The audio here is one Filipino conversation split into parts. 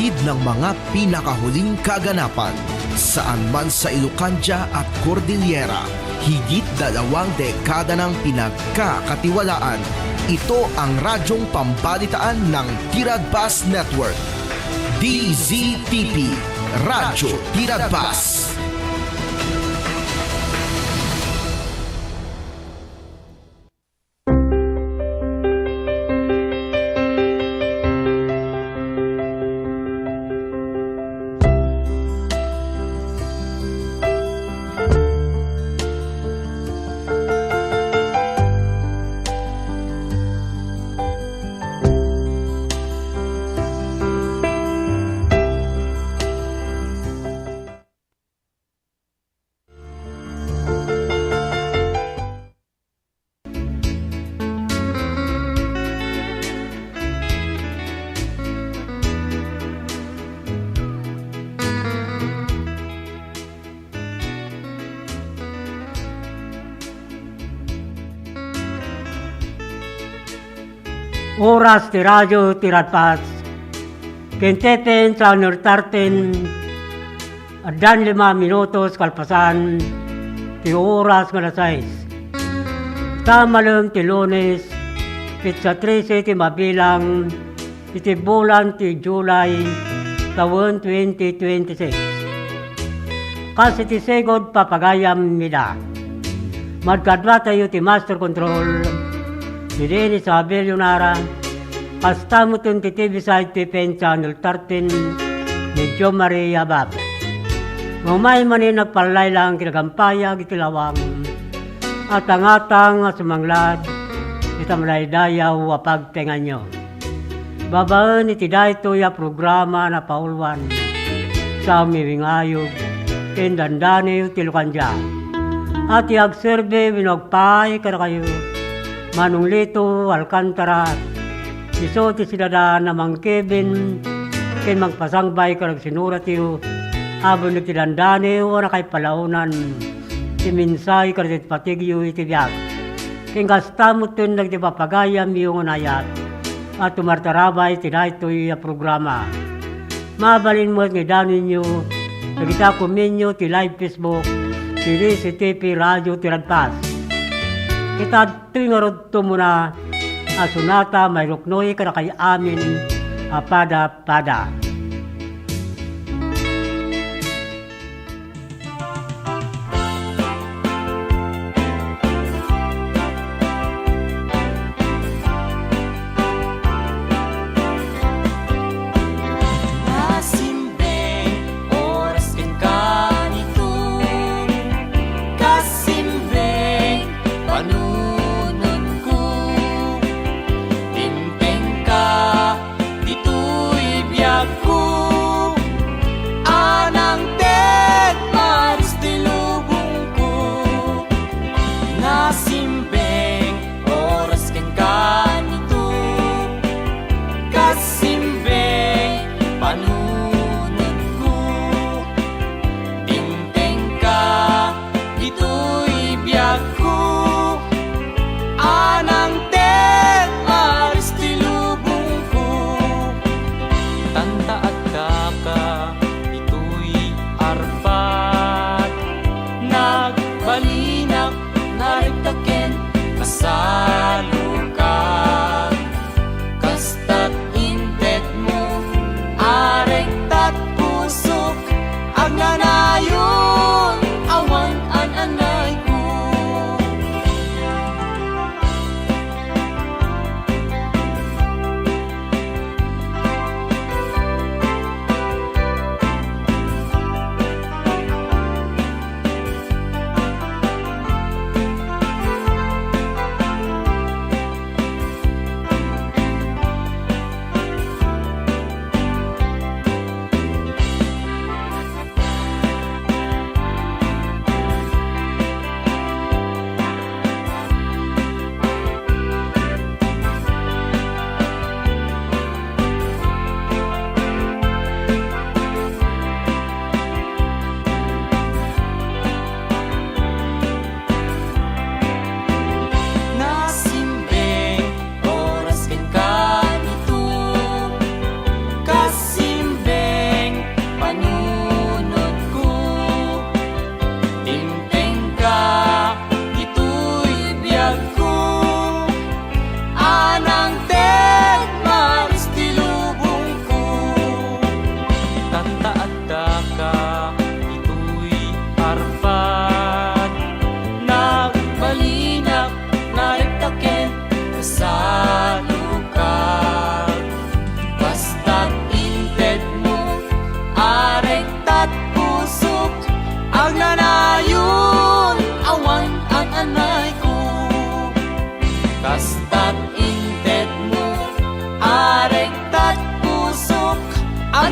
hatid ng mga pinakahuling kaganapan. Saan man sa Ilocania at Cordillera, higit 2 dekada ng pinagkakatiwalaan. Ito ang radyong pambalitaan ng Tiradpas Network. DZTP, Radyo Tiradpas. Oras ti radyo Tiradpas. Kenteten sa nortarten adan 5 minutos kalpasan ti oras nga alas 6. Tamaleng ti Lunes, pitsa 13 ti mabilang iti bulan ti July taon 2026. Kasi ti segod papagayam nila. Magkadwa tayo ti Master Control Dili ni Isabel Yunara, kasta mo itong TV side TPN Channel 13 ni Jo Maria Bab. Ngumay manin nagpalay lang kinagampayag itilawang at angatang sumanglad itamalay dayaw wapagtengan nyo. Babaan iti dayto ya programa na paulwan sa umiwingayog kindandani yu Ilocania. At iagserbe winagpay kada kayo Manong Lito, Alcantara, iso ti sinada namang Kevin, ken magpasangbay karag sinurat yu, abon ni tilandani o na kay palaunan, ti minsay karag patigyo iti biyak. Ken kastamot tin nagdipapagayam yung unayat, at tumartarabay tinayto yung programa. Mabalin mo ni danin nyo, nagita kuminyo ti live Facebook, ti DZTP Radio Tiradpas. Kita tingarod to muna asunata may ruknoy kada kay amin pada. Dito'y biyag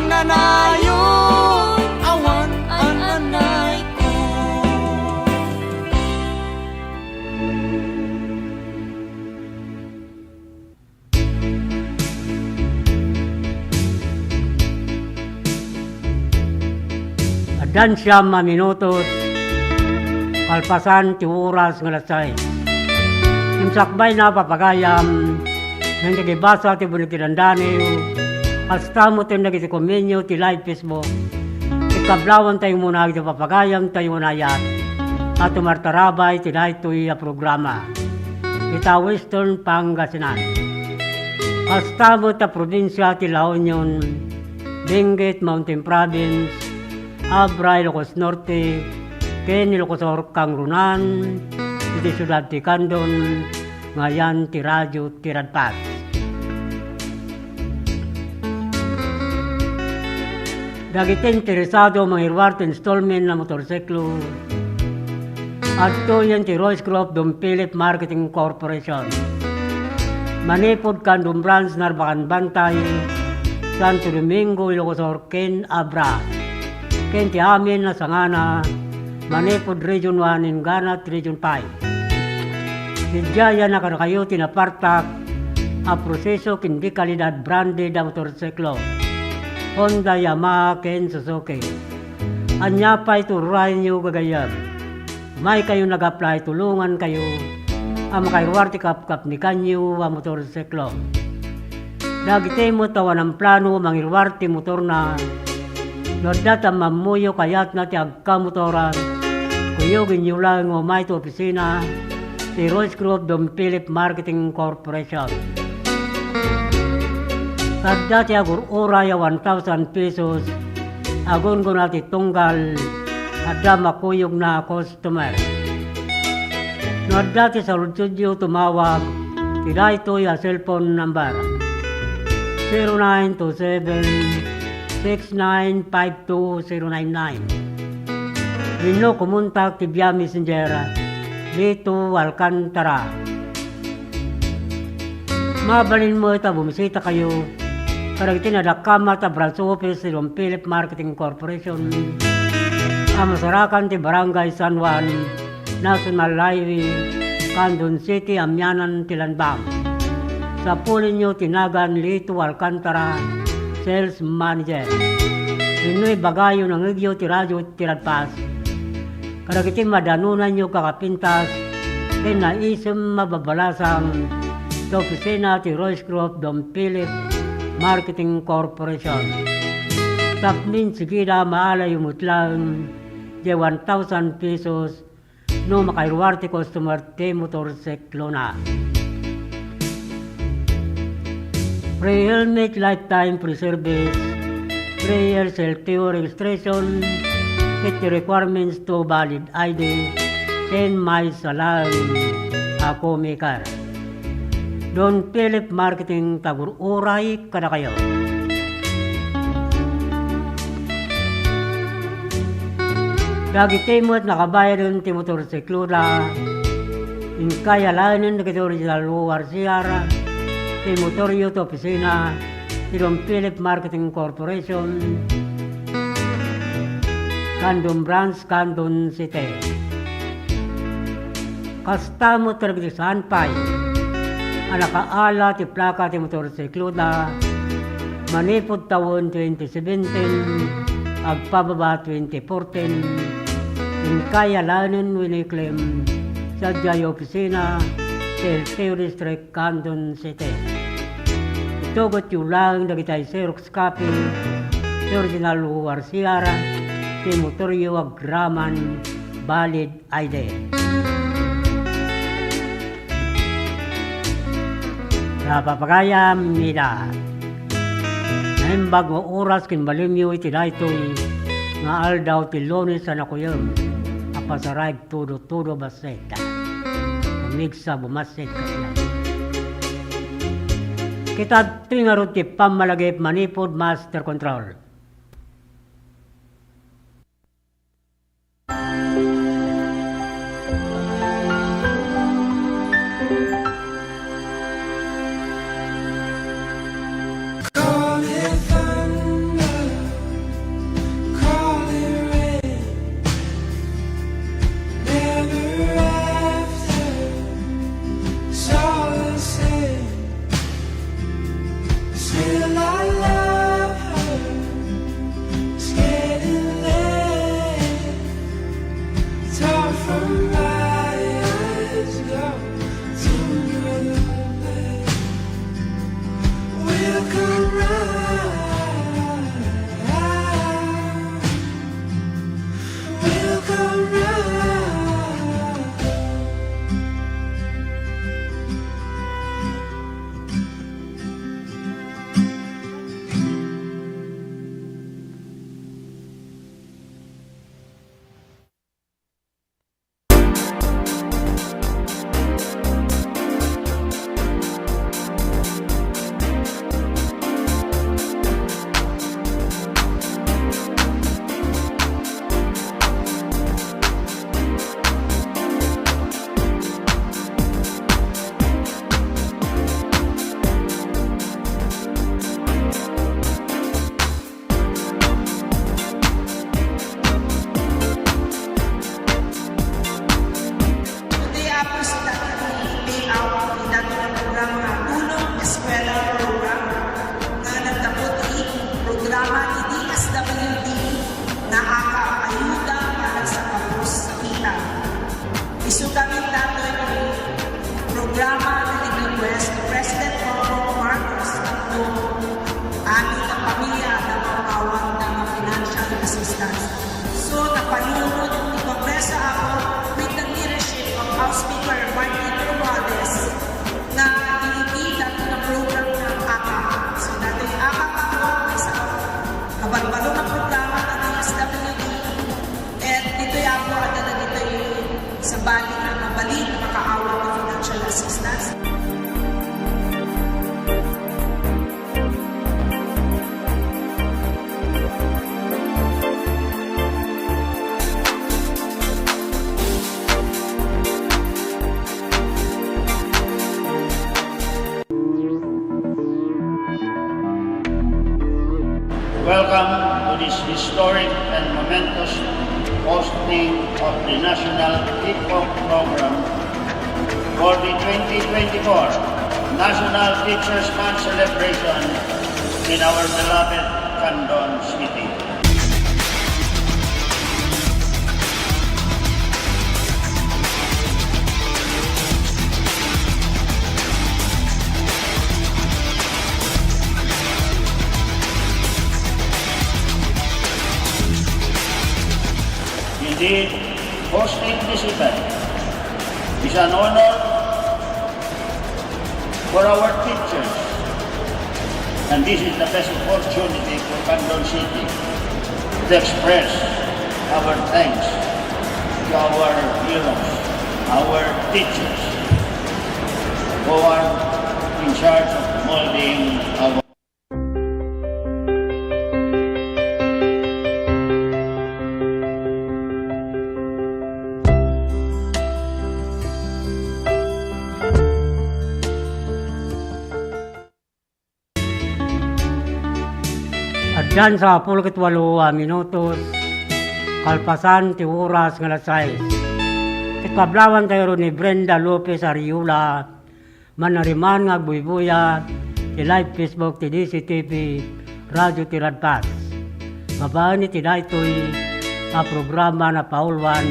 nanayon awan ang anay ko. Adan siya minutos, kalpasan ti oras nga lasay. Yung sakbay na papagayam, nang nagibasa ti bunitilandaniw, hasta mo ti nagiti komenyo ti live Facebook, ikablawan tayo muna iti papagayam tayo na yan, at tumartarabay ti daytoy a programa. Ita Western Pangasinan. Hasta mo ta probinsya ti La Union, Benguet Mountain Province, Abra Ilocos Norte, ken Ilocos Kangrunan, iti syudad ti Candon, ngayan ti radyo ti Radpas. Dagiti interesado mangirwar ti installment na motorsiklo, adto yan ti Royce Group Dom Philip Marketing Corporation. Manipod Candon Branch Narbacan Bantay, Santo Domingo, Ilocos ken Abra. Ken ti amin na sangana, Manipod Region 1 in Ganat Region 5. Sidya na kayo tinapartak a proseso kindi kalidad branded na motorsiklo. Honda, Yamaha, ken Suzuki. Anya pa itururay niyo gagayam. May kayo nag-apply, tulungan kayo ang makaiwarti kap-kap ni kanyo ang motorsiklo. Dagiti mo tawa ng plano mangirwarti motor na nodata mamuyo kayat na ti agkamotoran. Kuyo ginyulang o may to opisina ti Royce Group Dom Philip Marketing Corporation. Sadda ti agur oraya 1,000 pesos agon ko nati tunggal adda makuyog na customer. No dati sa studio tumawag, tila ito yung cellphone number 0927-6952-099. Rino kumuntak ti Via Messenger dito Alcantara. Mabalin mo ito, bumisita kayo para itinadakama ta branch office si Dom Philip Marketing Corporation. Amasarakan ti Barangay San Juan, National Highway, Candon City, Amyanan, Tilanbang. Sa pulin nyo tinagan Lito Alcantara, Sales Manager. Pinoy bagayo ng igyo ti radyo ti Radpas. Karagiti madanunan nyo kakapintas, kinaisim mababalasang sa opisina ti Royce Group Dom Philip Marketing Corporation. Tapmin sigida maalay umutlang di 1,000 pesos no makairuwarte customer te motorsiklo na. Free helmet, lifetime free service, free LTO registration, fit requirements to valid ID, 10 miles alang ako maker. Don Philip Marketing tagur uray kada kayo. Dagiti mo't nakabayad ti motorsiklo na in kaya lanin na kiti original luwar siyara ti motoryo to opisina ti Dom Philip Marketing Corporation Candon Branch, Candon City. Kasta mo talaga saan pa'y anakaala ti plaka ti motorsiklo na manipod taon 2017 agpababa 2014 in kaya lanin winiklem sa Jay Opisina sa LTO District, Candon City. Ito got yung lang nagitay Xerox copy sa original luwar siyara ti motoryo agraman valid ID. Napapagayam nila. Naimbag mo oras kin balimyo iti daytoy nga aldaw ti Lunes sa nakuyam apasarayag todo baseta. Umigsa bumaset kasya. Kita tingarot ti pamalagip manipod master control. kabalo ng programa ng DSWD. At dito yung ako at dito yung sa bali na mabalik na makaawa ng financial assistance. Welcome to this historic and momentous hosting of the National Hip-Hop Program for the 2024 National Teachers Month celebration in our beloved Candon City. Indeed, hosting this event is an honor for our teachers, and this is the best opportunity for Candon City to express our thanks to our heroes, our teachers, who are in charge of molding our At dyan sa 48 minutos, kalpasan ti oras nga lasay. Ikablawan tayo ni Brenda Lopez Ariula, manariman nga buybuya, ti live Facebook ti DCTV, Radio Tiradpas. Mabaan ni tinaytoy a programa na paulwan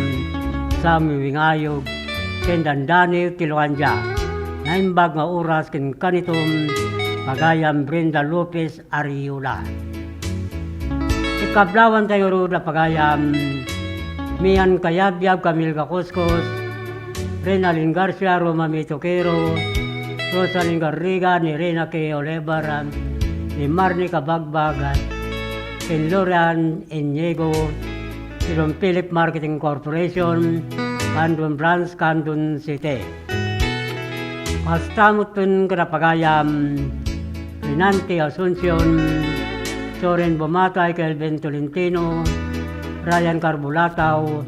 sa miwingayog, kendandani ti Luanja. Naimbag nga oras kin kanitom, pagayam Brenda Lopez Ariula. Ikablawan tayo ro na pagayam Mian Kayabyab Camil Kakuskos, Renalyn Garcia Romamito Quero, Rosalyn Garriga ni Rena K. Olevar, ni Marnie Kabagbag, ni Lorian Iniego, ni Don Philip Marketing Corporation, Candon Branch, Candon City. Kastamutun karapagayam Rinante Asuncion, Soren Bumatay, Kelvin Tolentino, Ryan Carbulataw,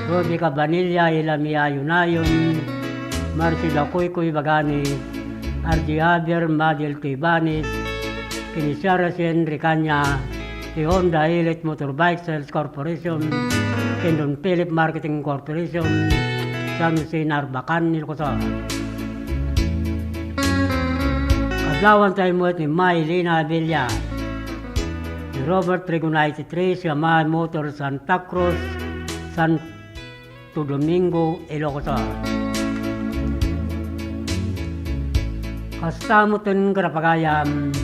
Rodi Cabanilla, Ilamia Yunayon, Marcy Dakoykoy Bagani, R.G. Javier Madil Tibanis, Kinisarasen Ricanya, the Honda Elite Motorbike Sales Corporation, Kendon Philip Marketing Corporation, San Jose Narbacan, Nilcosar. Kadlawan tayo mo ni Maylina Villa, ni Robert Trigunay 3, Yamaha Motor Santa Cruz, Santo Domingo, Ilocos. Kastamutin karapagayam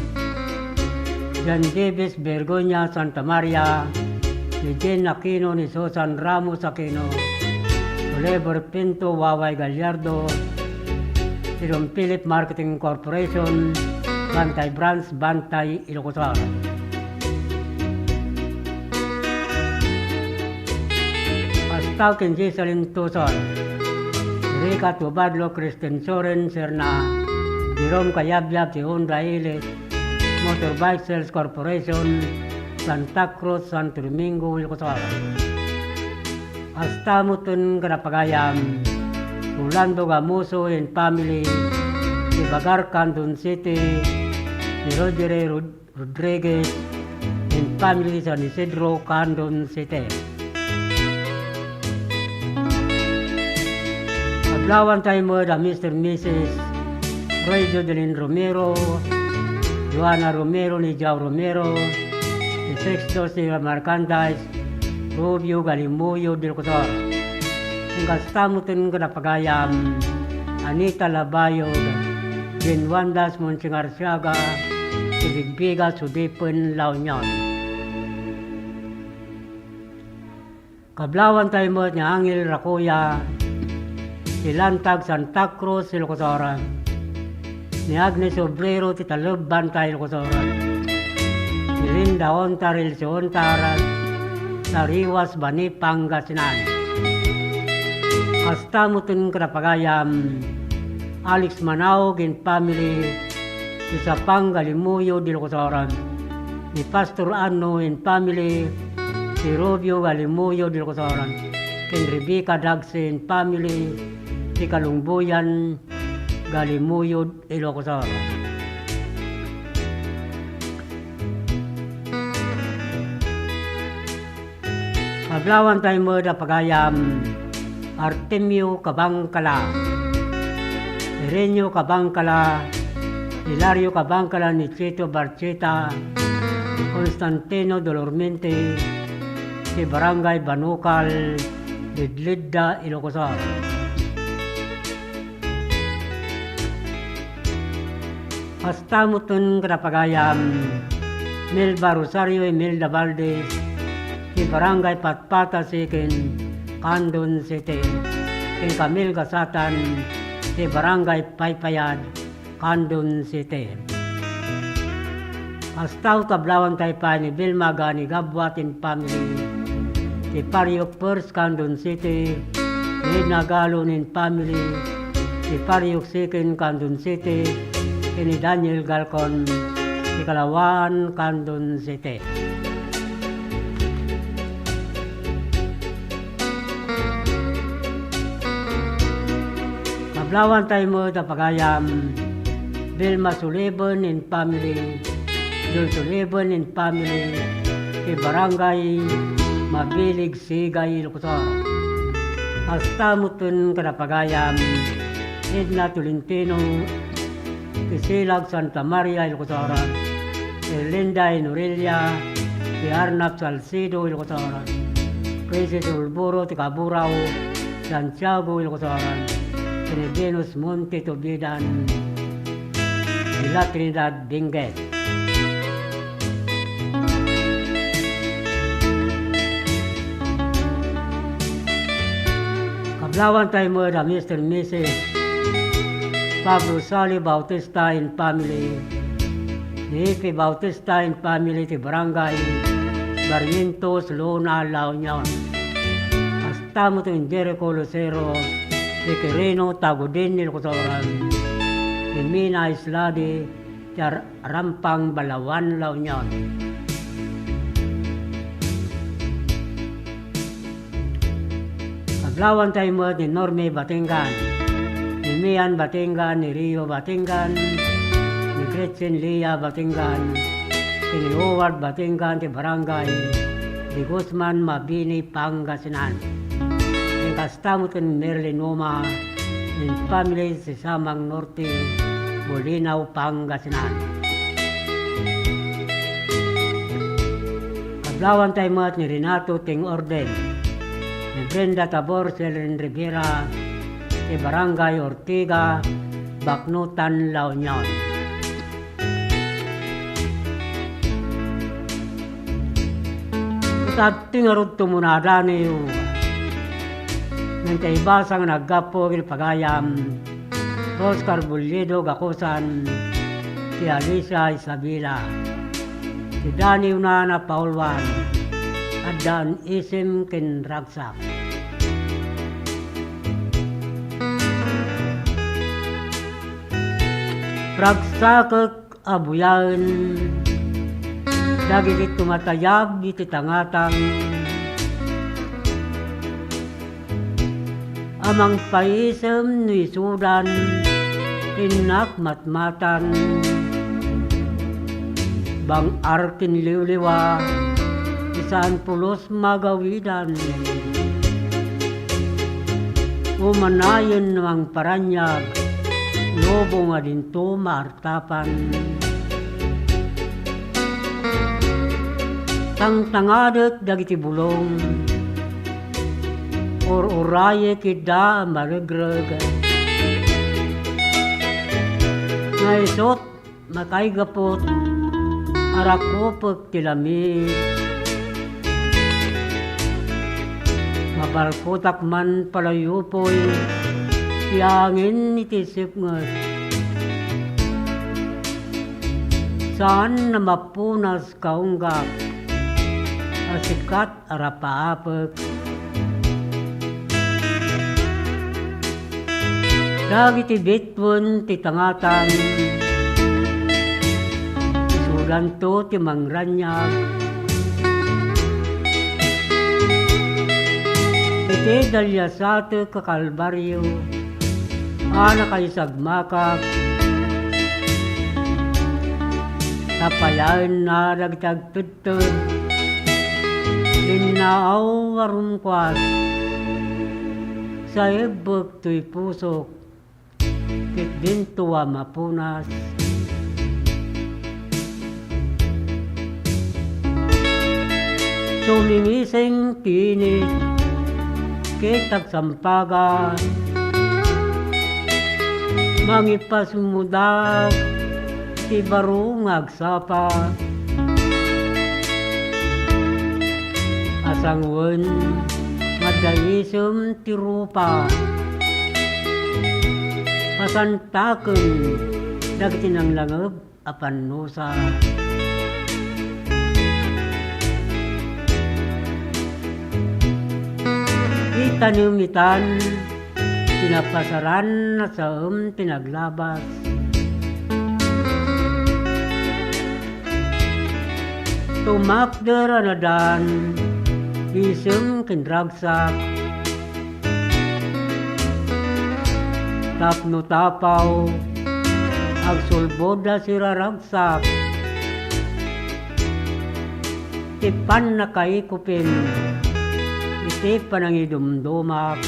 Jan Davis Bergonya Santa Maria, ni Jen Aquino ni Susan Ramos Aquino, Oliver Pinto Waway Gallardo, si Don Philip Marketing Corporation, Bantay Branch, Bantay, Ilocos. Pastaw kin Jessalyn Tuson, Rika Tubadlo, Kristen Soren, Serna, Jerome Kayabyab, si Honda Elite, Motorbike Sales Corporation, Santa Cruz, Santo Domingo, Ilocos. Kastamutun karapagayam Rolando Gamuso and family, si Bagar Candon City, ni Roger Rodriguez and family sa Isidro Candon City. Paglawan tayo mo na Mr. and Mrs. Roy Jodelin Romero, Joana Romero ni Jao Romero, ni Sexto si Marcandice, Rubio Galimuyo del Cotor. Kung kastamutin ka na pagayam, Anita Labayo, Genwandas Monsingarsiaga, si Bigbiga Sudipen La Union. Kablawan tayo mo ni Angel Racoya, si Lantag Santa Cruz, Ilocos, ni Agnes Obrero, Titalub Bantay, Ilocos, si Linda Ontaril si Ontaran, Sariwas Bani Pangasinan. Kastamutun Krapagayam, Alex Manaog and family, sa Pangalimuyo di Locosoran, ni Pastor Ano and family, si Robio Galimuyo di Locosoran, ken Rebecca Dagse and family, si Kalungbuyan Galimuyo di Locosoran. Paglawan tayo mo da pagayam, Artemio Kabangkala, Irenio Kabangkala, Hilario Kabangkala ni Chito Barcheta, Constantino Dolormente, si Barangay Banukal, Lidlidda, Ilocosar. Pastamutun Krapagayam, Melba Rosario Imelda Valdez, si Barangay Patpata Sikin, Kandun City, si Camille Gasatan, si Barangay Paypayad, Kandun City. Astaw Tablawan Taypay ni Vilma Gani Gabwatin family, si Pariok First Kandun City, Lina Galunin family, si Pariok Sikin Kandun City, ni Daniel Galcon, si Kalawan Kandun City. Kablawan tayo mo da pagayam, Vilma Sullivan and family, Jul Sullivan and family, si Barangay Mabilig Sigay Locotor. Astamutun Kadapagayam, Edna Tolentino, si Silag Santa Maria Locotoran, si Linda Inorelia, si Arnab Salcido Locotoran, si Sulburo Ticaburao, Santiago Locotoran, si Venus Monte Tobidan, si La Trinidad Benguet. Kablawan tayo mo da Mr. and Mrs. Pablo Sali Bautista and family, Nipi Bautista and family ti Barangay Barrientos, Luna, La Union. Hasta mo to in Jericho, Lucero, si Quirino, Tagudin, Locotoran, si Mina Isladi, ti Rampang, Balawan, La Union. Kablawan tayo mo ni Norme Batingan, ni Mian Batingan, ni Rio Batingan, ni Gretchen Lia Batingan, ni Howard Batingan, ti Barangay, ni Guzman Mabini, Pangasinan. Ni Kastamot ni Merlin Oma, ni family si Samang Norte, Bolinaw, Pangasinan. Kablawan tayo mo ni Renato Ting Orden, ni Brenda Tabor, Selen Rivera, si Barangay Ortiga, Baknutan, La Union. Tating arot tumunada niyo, nang kaibasang naggapo pagayam, Oscar Bulyedo Gakusan, si Alicia Isabela, si Dani Unana Paulwan, at Dan Isim Kinragsak. Ragsakak abuyan, dagiti tumatayab iti tangatang, amang paisem ni sudan, inak matmatan, bang arkin liwliwa, isaan pulos magawidan, umanayon ng paranyag, lobo nga dinto maartapan. Tangtangadet dagiti bulong, or-oraye kida maregreg. Ngaisot makaigapot, arakopag tilamig. Mabalkotak man palayupoy, tiyangin itisip ngat. Saan na mapunas kaunggak, asikat arapaapek. Dagi ti bitwon ti tangatan, isudan to ti mangranyag. Iti dalya sa te kakalbaryo, ana kayo sagmakak. Tapayan na nagtagtutod, linaaw arumkwat, sa ibog to'y pusok, kitdintuwa mapunas. Sumingising tinit, kitag sampaga, mangipasumudag, ti barungag sapa. Asangwen, madayisem ti rupa. Pasantaken, dagiti nang langeb apan nusa. Itanumitan, pinapasaran na sa pinaglabas. Tumakder anadan, isem kindragsak. Tapno tapaw, agsulbod na siraragsak. Tipan na kaikupin, iti panangidumdumak.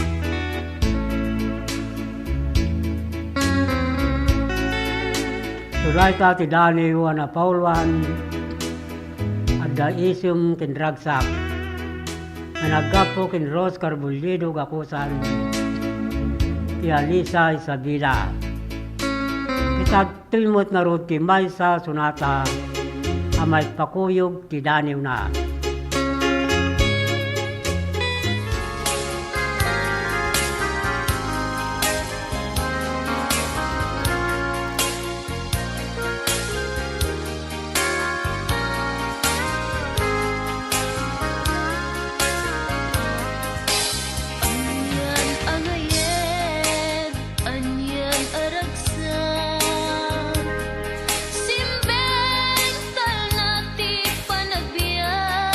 Suray ka ti Daniel na Pauluan, da isum kin dragsak managapo kin Ros Carbullido gakusan ti Alisa Isabela itagtilmot na rod ti Maysa Sunata amay pakuyog ti Daniw na. Simbeng tal na ti panagbiag.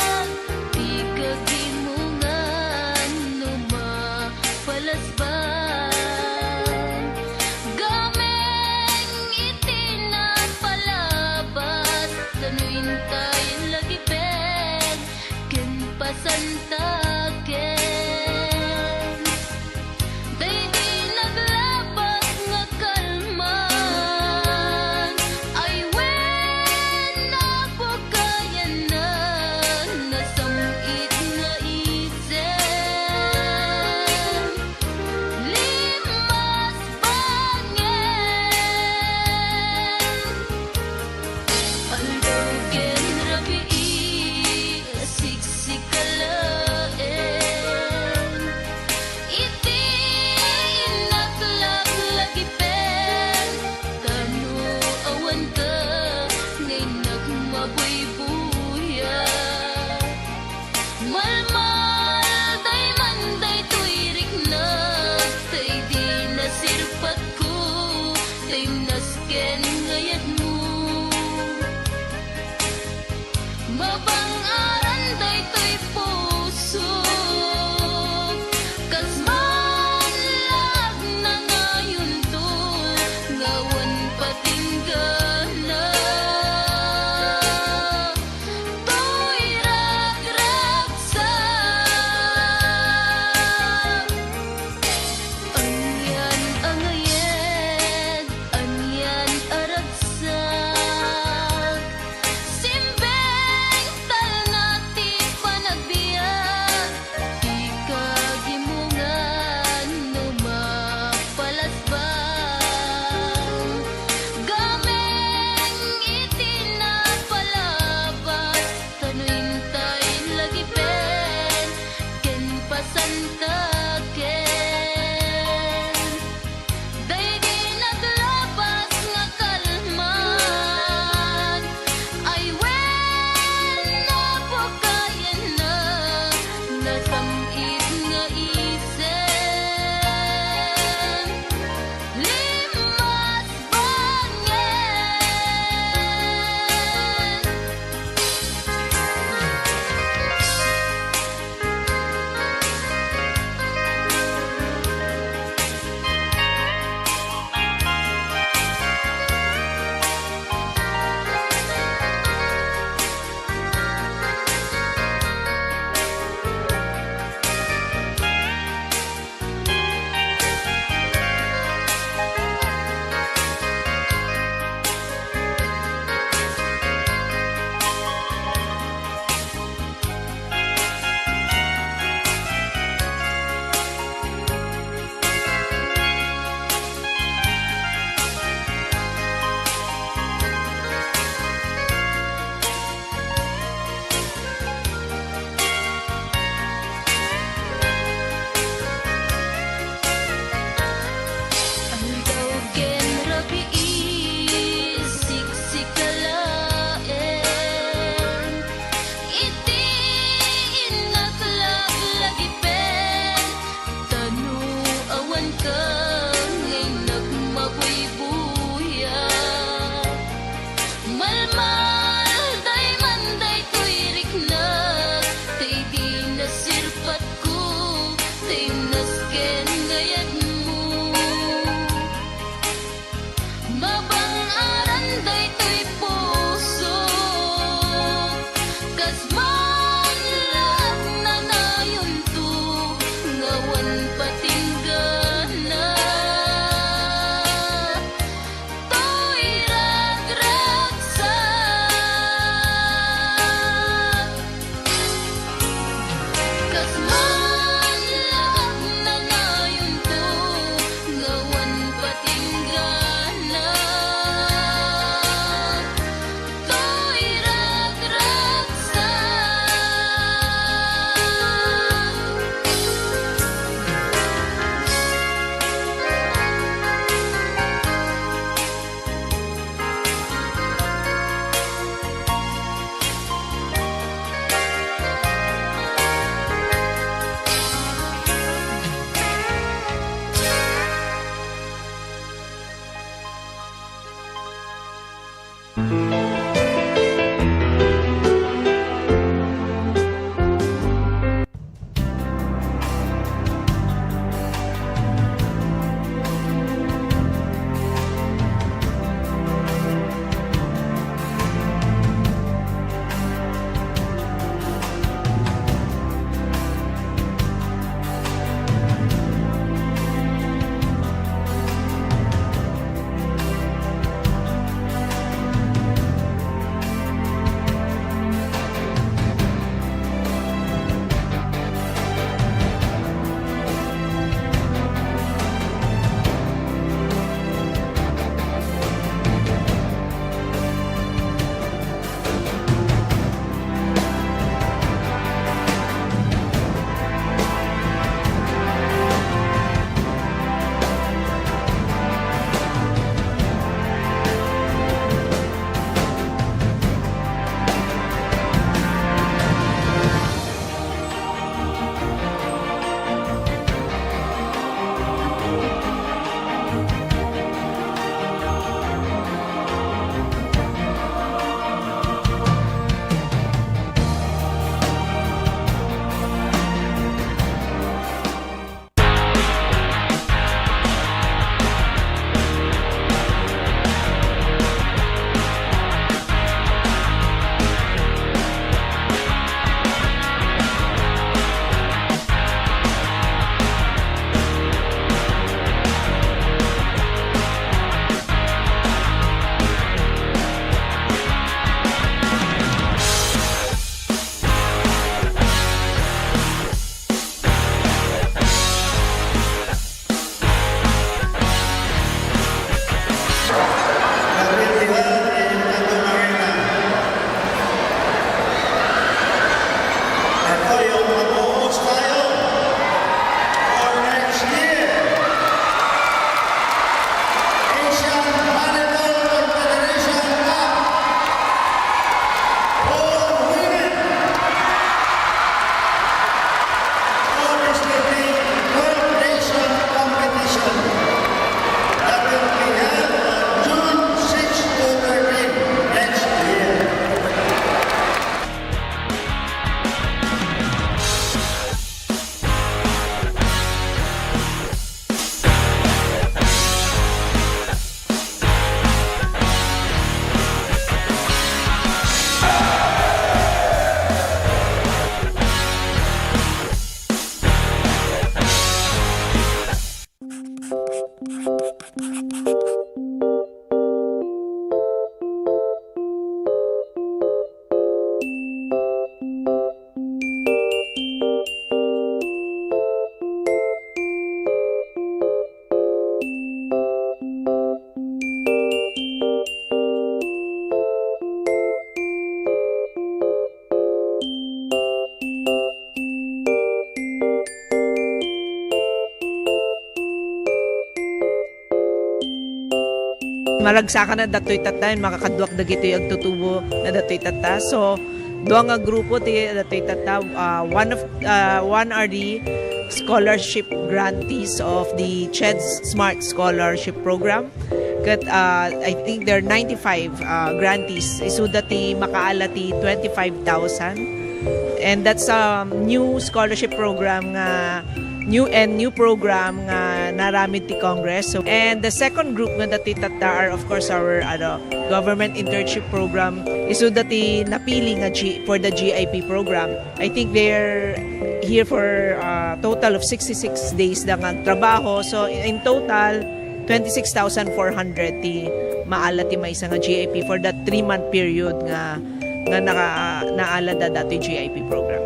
Ito yung mag-host tayo for next year. Asian Volleyball Confederation Cup. All women. So this will be World Nation competition that will be held on June 6 to 13 next year. Maragsakan na datoy tata, makakadwak dagitoy agtutubo na datoy tata. So, duwa nga grupo ti datoy tata, one are the scholarship grantees of the CHED's Smart Scholarship Program. Kat I think there are 95 grantees. Isu dati makaala ti 25,000. And that's a new scholarship program nga new program nga naramid ti Congress. So, and the second group nga dati tata are of course our government internship program. Isu dati napili nga for the GIP program. I think they're here for a total of 66 days lang ang trabaho. So in total 26,400 ti maala ti may nga GIP for that 3-month period nga naala da dati GIP program.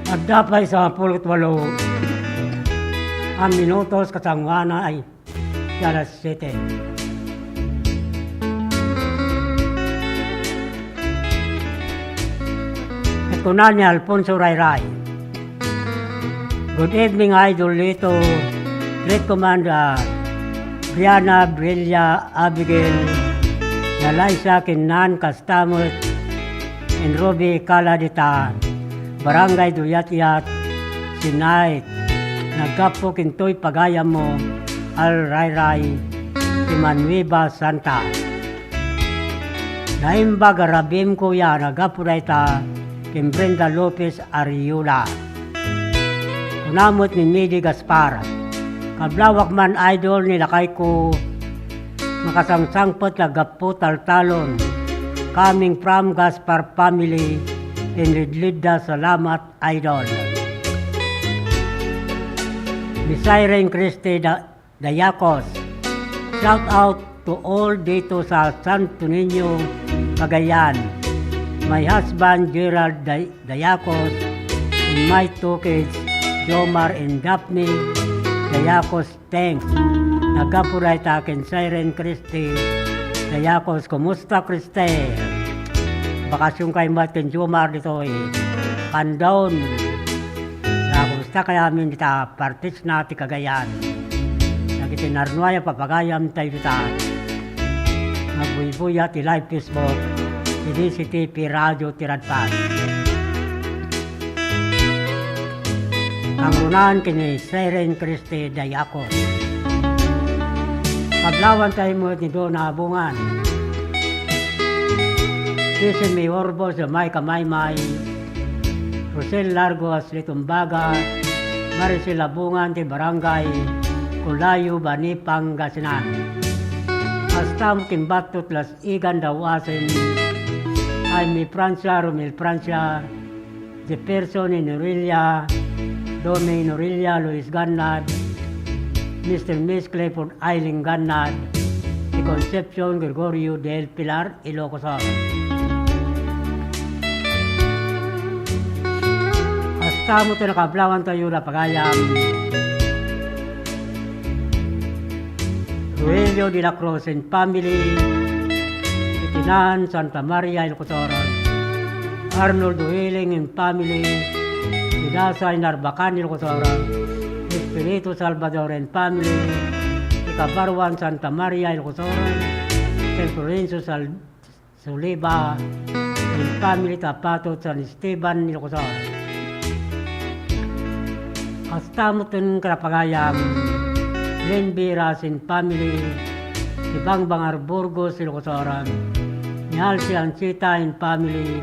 Agdapay sa 18 ang minutos kasangwana ay alas 7. Ito na ni Alfonso Rayray. Good evening, Idol Lito. Great Commander Brianna, Brilla, Abigail, Nalaisa, Kinan, Kastamot, and Ruby Kaladita, Barangay Duyat-Yat, Sinait, Nagkapo Kintoy Pagayam mo, Al Rayray, Imanueva Santa. Naimba Garabim Kuya, Nagapurayta, Kim Brenda Lopez Ariula. Kunamot ni Midi Gaspar. Kablawak man idol nilakay ko, makasangsangpot lagapo taltalon. Coming from Gaspar family, in Lidlida, salamat idol. Bisayren Christy Dayakos. Shout out to all dito sa Santo Niño, Cagayan. My husband Gerald Dayakos and my two kids, Jomar and Daphne Dayakos, thanks. Nagapuray takin Siren Christy Dayakos. Kumusta Christy? Bakasyon kay Martin Jomar dito Pandown. Kumusta kaya amin dita partis na ti Cagayan. Nagitinarnuaya papagayam tayo dita. Magbuibuya ti live Facebook. Hindi si TV Radio Tiradpan. Ang runan kini Siren Christy Dayakos. Paglawan tayo mo nito na abungan. Sisi may orbo sa may kamay-may. Rosel Largo Aslitumbaga. Maricel Abungan ti Barangay Kulayo, Bani, Pangasinan. Hasta mo kimbatot las igan dawasin. Ay mi Francia, Romel Francia. Jefferson Inorilya. Domi Inorilya, Luis Gannad. Mr. Miss Clifford Eiling Gannad. Si Concepcion Gregorio del Pilar, Ilocos. Hasta mo ito nakablawan tayo na pagayam. Ruelio de la Cruz and family. Itinan, Santa Maria, Ilocos. Arnold Duhiling and family. Dinasay Narbacan, Ilocos. Espiritu Salvador and family. Ikabarwan, Santa Maria, Ilocos. San Florencio Suliba and family. Tapato, San Esteban, Ilocos. Hasta mo ito karapagayam. Glen Biras and family. Ibang Bangar Burgos, Ilocos. Nihal si Ansita and family.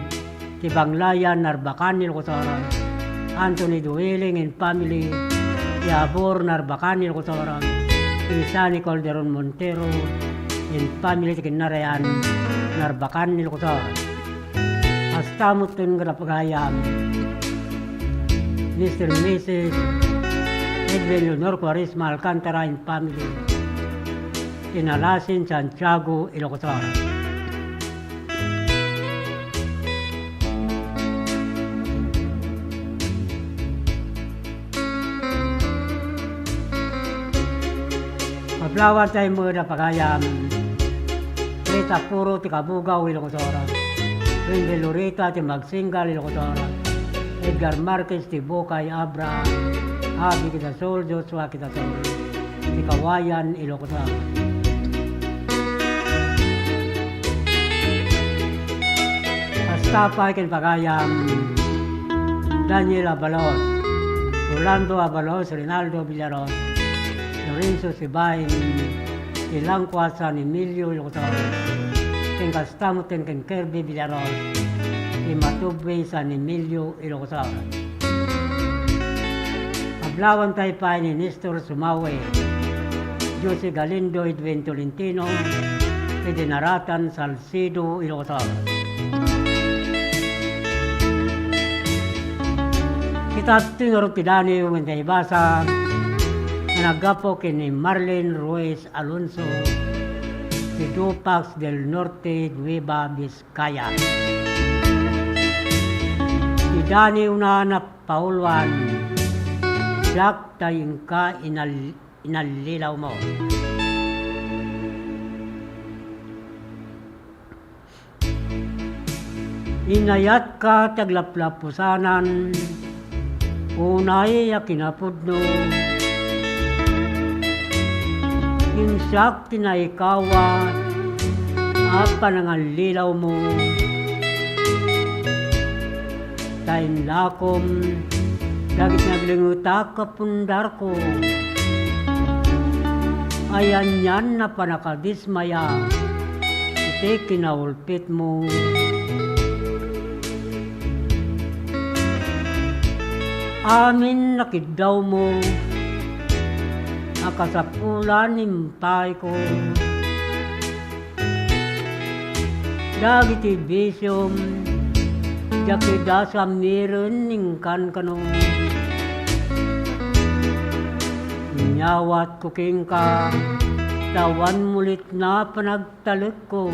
Tibang Layan, Narbacan, Ilocos. Anthony Duhiling and family. Yabor, Narbacan, Ilocos. Isani Calderon Montero and family. Tikinarayan, Narbacan, Ilocos. Hasta mo ito karapagayam. Mr. and Mrs. Edwin Leonor Quaresma Alcantara and family. Inalasin, Santiago, Ilocos. Paglawan tayo mo na pagayam. Rita Puro, Tikabugaw, Ilocos. Wendel Lorita, Timagsingal, Ilocos. Edgar Marquez, Tibokay, Abra, Abi Kitasol, Joshua Kitasol, Tikawayan, Ilocos. Hasta pa ikin pagayam. Daniel Abalos, Rolando Abalos, Rinaldo Villaros, Lorenzo Sibain, Ilangkwa, San Emilio, Ilocos. Tingkastamutin kin Kirby Villaros, Imatubwe, San Emilio, Ilocos. Paglawan tayo pa ni Nestor Sumawe, Jose Galindo, Edwin Tolentino, Edinaratan, Salcido, Ilocos. Kita tinuro tidani yung hindi ibasa na nagapo kini Marlene Ruiz Alonso, si Dupax del Norte, Nueva Vizcaya. Si Dani una na paulwan, siyak tayong ka inalilaw mo. Inayat ka taglaplapusanan, unay akinapudno. Insak tinaikawa, apa nangan lilaw mo. Tain lakom, dagit naglingutak kapundar ko. Ayan yan na panakadismaya, iti kinaulpit mo. Amin nakidaw mo, akasapulan impay ko. Dagiti bisyom, jakida sa miren ningkan kano. Nyawat kuking ka, tawan mulit na panagtalik ko.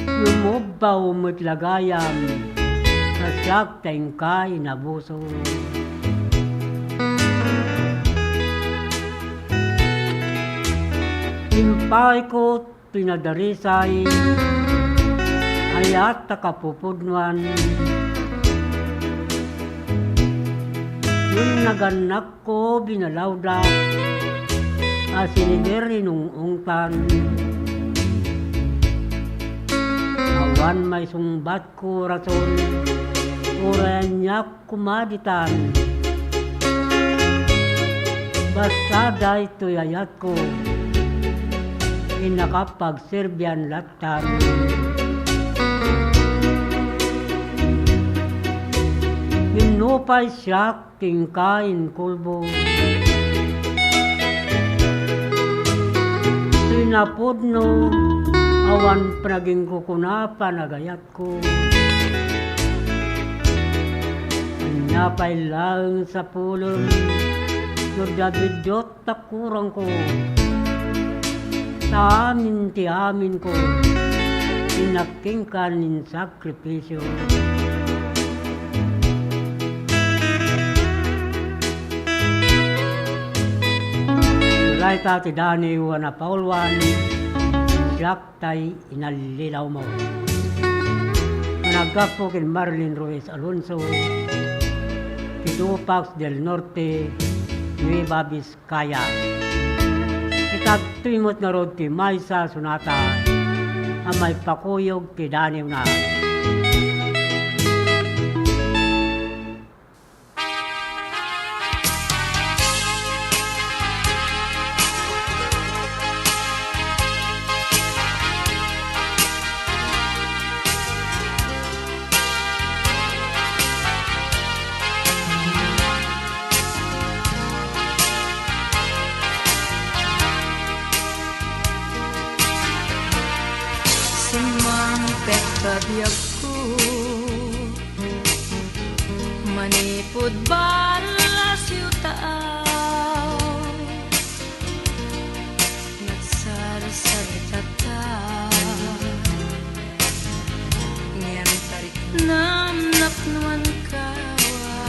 Lumubaw mo't lagayam, sasak tayong ka inabuso. Impay ko pinadarisay, ayat takapupudnuan. Yung naganak ko binalawda, asiniberi nung ungtan. Awan may sumbat ko rason, urayan niya kumaditan. Basta dahi tuyayat ko, inakapagserbian latan. Minupay siyak tingkain kulbo. Sinapudno, awan panaging kukuna panagayat ko. Anyapay lang sa pulong, nagdabidot takurang ko. Sa amin ti amin ko, inaking kanin sakripisyo. Mulay tati Dani na paulwan, siyak tay inalilaw mo. Managapo kin Marlin Ruiz Alonso, Pidupax del Norte, Nueva Vizcaya. Itagtrimot na rod ti Maysa Sunata, ang may pakuyog ti Dani na. Simampet kabiyag ko, manipod balas yutaaw, nagsarsaritata, ngayon tarik namnapnuan kawa,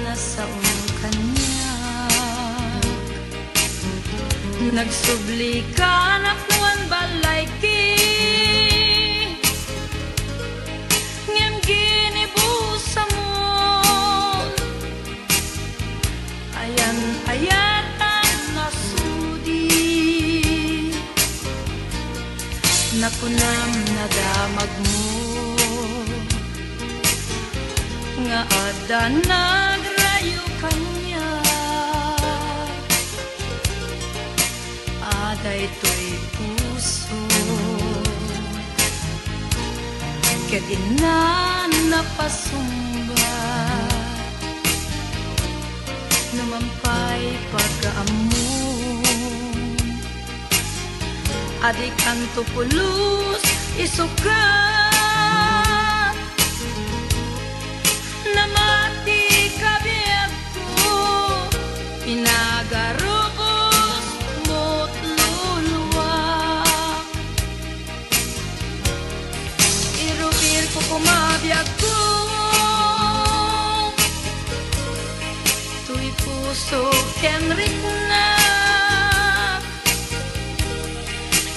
nasa kanya. Nagsubli ka na puwan balay ki, ngem ginibusa mo. Ayan-ayatan na sudi, nakunam na damag mo, nga ada nagrayo kanya. Aday to'y puso, ket ina napasumba, numampay pagkaamon. Adik ang tupulus isuka, namati kabiyag ko, inagarubos mo't luluwa. puso Henrik na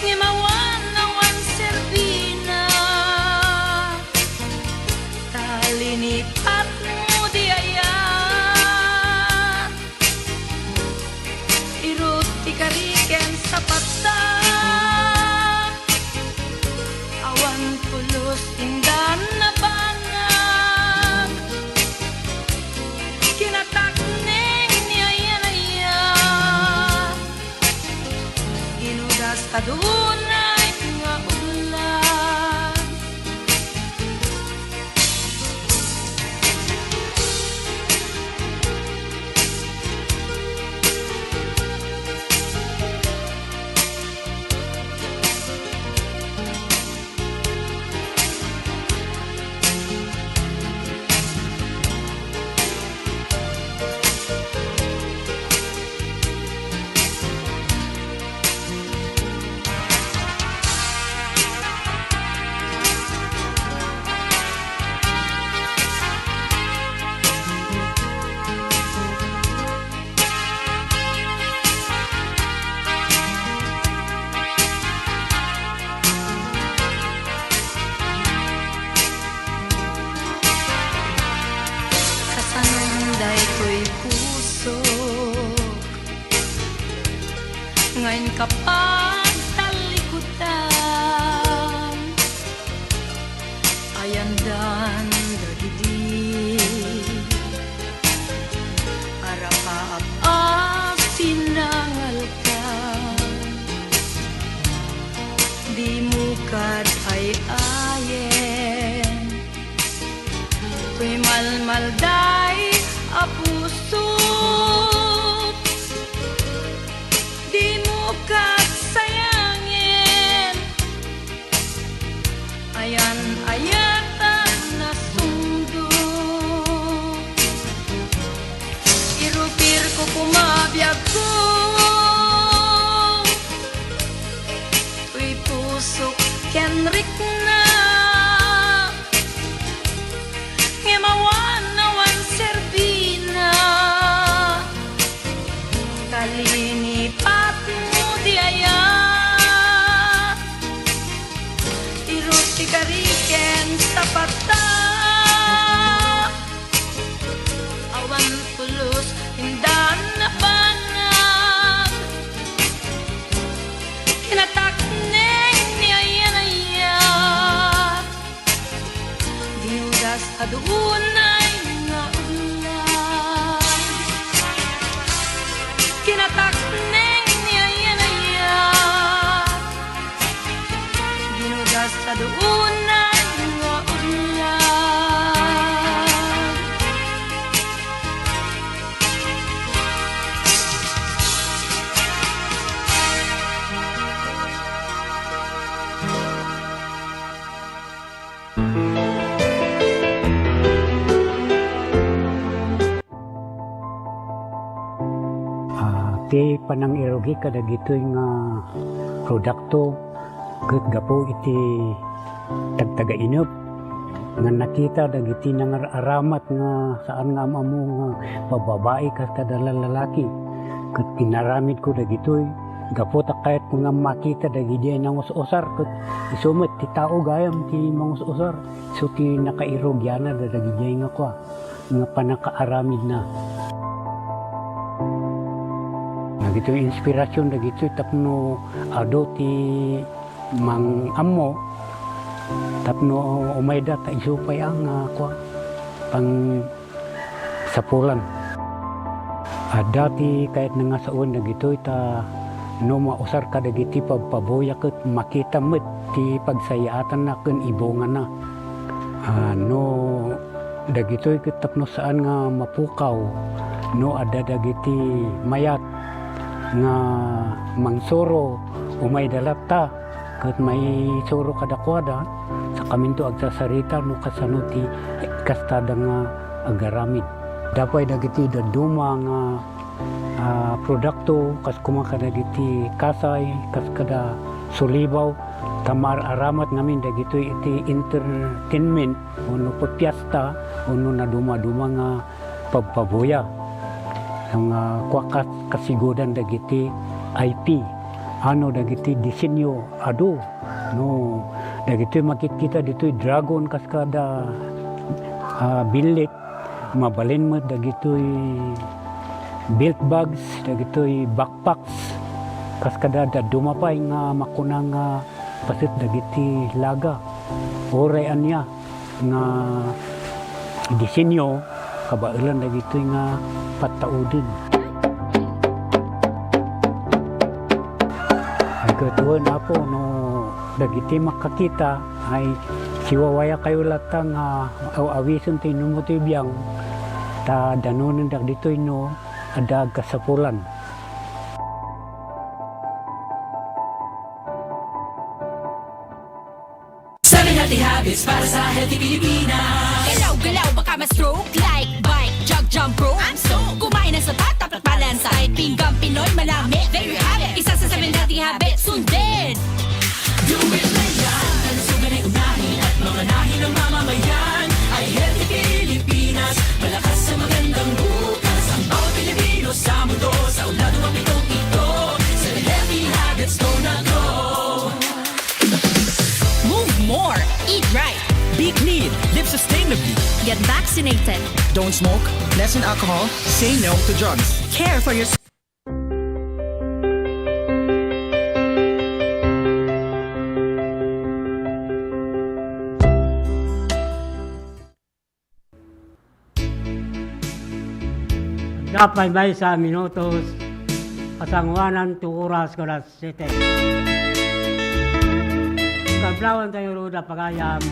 ngimawan nawan serbina talinipat mo di ayan irut tikariken sa pata awan pulos indan na banag kinatak neng niya ginudas kadunay nga ulan kasanunday ko'y puso ngayon kapag talikutan ayandan dagidi arakaap sinangalkan di mukad ay ayen ko'y malmalday a puso di mukad sayangin ayan ayatan na sundo irupir ko kumabiyag ko ko'y pusok Henrik na ngimawan nawan serbina kalinipat mo di aya irut tikariken sa pata awan pulos hindan na banag kinatak neng niya diudas adunay nga ulan kinatak neng niya dinudas adunay nga ulan Ti panang irogi kada gitoy nga produkto ket gapo iti tagtaga inup nga nakita dagiti nangaramat nga saan nga amamo nga bababae kas kada lalaki ket pinaramid ko dagitoy gapo ta kahit nga makita dagiti nang usar ket isumet ti tao gayam ti mangusar so ti nakairogyana dagiti nga kwa nga panakaaramid na dagito inspirasyon dagito tapno ado ti mang ammo tapno umayda ta isupay ang kwa pang sapulan ada ti kahit nga saon dagito ta no mausar ka dagiti pagpaboya ket makita met ti pagsayaatan na ken ibongan na no dagito ket tapno saan nga mapukaw no ada dagiti mayat nga mangsoro umay dalata ket may soro kadakwada sa kaminto agsasarita no kasano ti kastada nga agaramid dapay dagiti daduma nga produkto kas kumakada dagiti kasay kas kada sulibaw tamar aramat ngamin dagito iti entertainment uno pagpiesta uno na duma-duma nga pagpaboya kuakas kasigudan dagiti IP ano dagiti disenyo ado no dagiti makikita ditoy dragon kaskada bilit mabalin mo dagitoy belt bags dagitoy backpacks kaskada da dumapay nga makunang pasit dagiti laga oray anya nga disenyo kabailan dagitoy nga pataudin. Ay katuon apo no dagiti makakita ay siwawaya kayo latang awison tinumuti biyang ta danunan dagitoy no ada kasapulan. Seven healthy habits para sa healthy Pilipinas. Galaw-galaw baka ma-stroke like bike, jog, jump, rope. I'm so kumain ng sapat, dapat balance. Kahit pinggang Pinoy, malami. There you have it. Isa sa 7 healthy habits, sundin. Do it na yan. Kalusugan ay unahin at mga nahin ng mamamayan ay healthy Pilipinas. Malakas sa magandang bukas. Ang bawat Pilipino sa mundo. Sa ulado ang pitong ito. Seven healthy habits, go na go. Move more, eat right, Be clean, live sustainably. get vaccinated. Don't smoke, lessen alcohol, say no to drugs. Care for your Dapat may sa minutos, kasanguanan 2 oras ko na 7. Kablawan tayo ruda pagayam.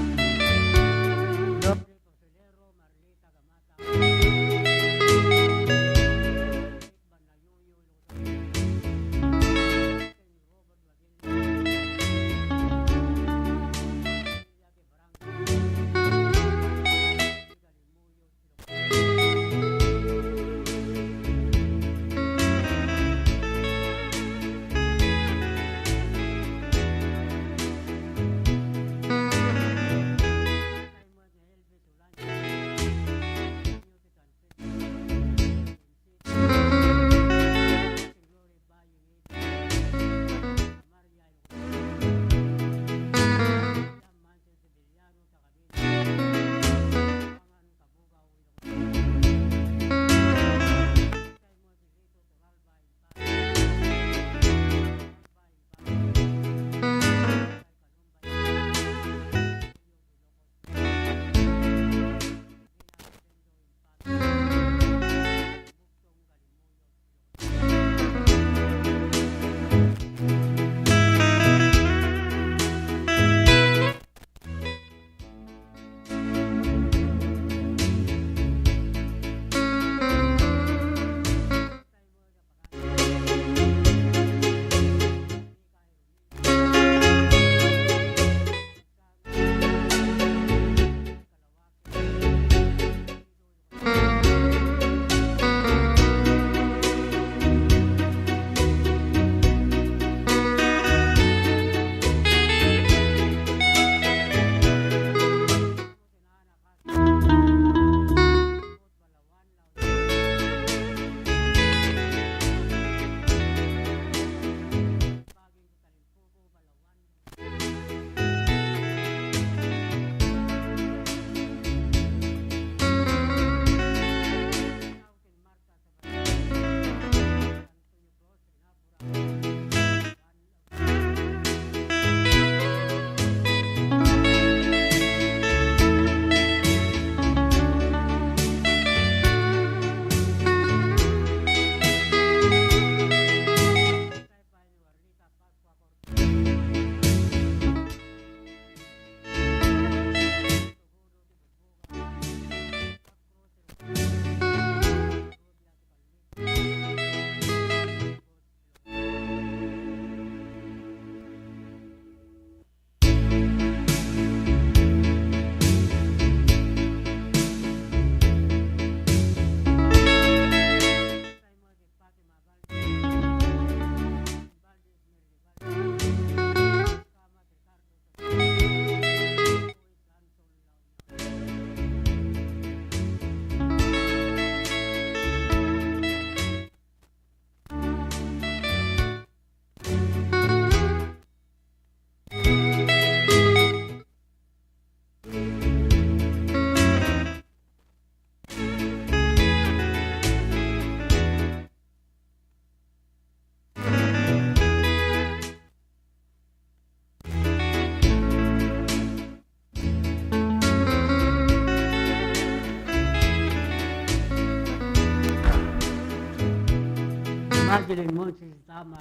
Madeline Monsis Tama,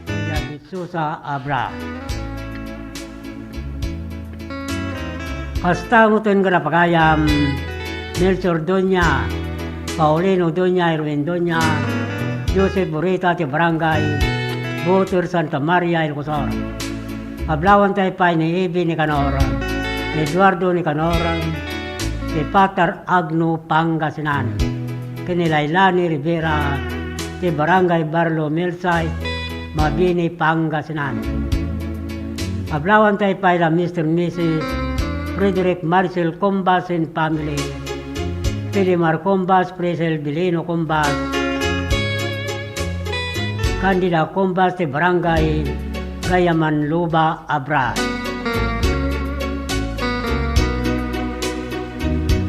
David Susa Abra. Kastamutin ka na pagayam, Melchor Donya, Paulino Donya, Erwin Donya, Joseph Burita ti Barangay, Butur Santa Maria, Ilcosor. Ablawan tayo pa ni Ibi ni Canora, ni Eduardo ni Canora, ni Pater Agno Pangasinan, kinilaylani Rivera, ti Barangay Barlo Milsay, Mabini Pangasinan. Ablawan tayo pa ila Mr. Mrs. Frederick Marcel Combas and family, Pilimar Combas, Presel Bilino Combas, Candida Combas ti Barangay Gayaman Luba Abra.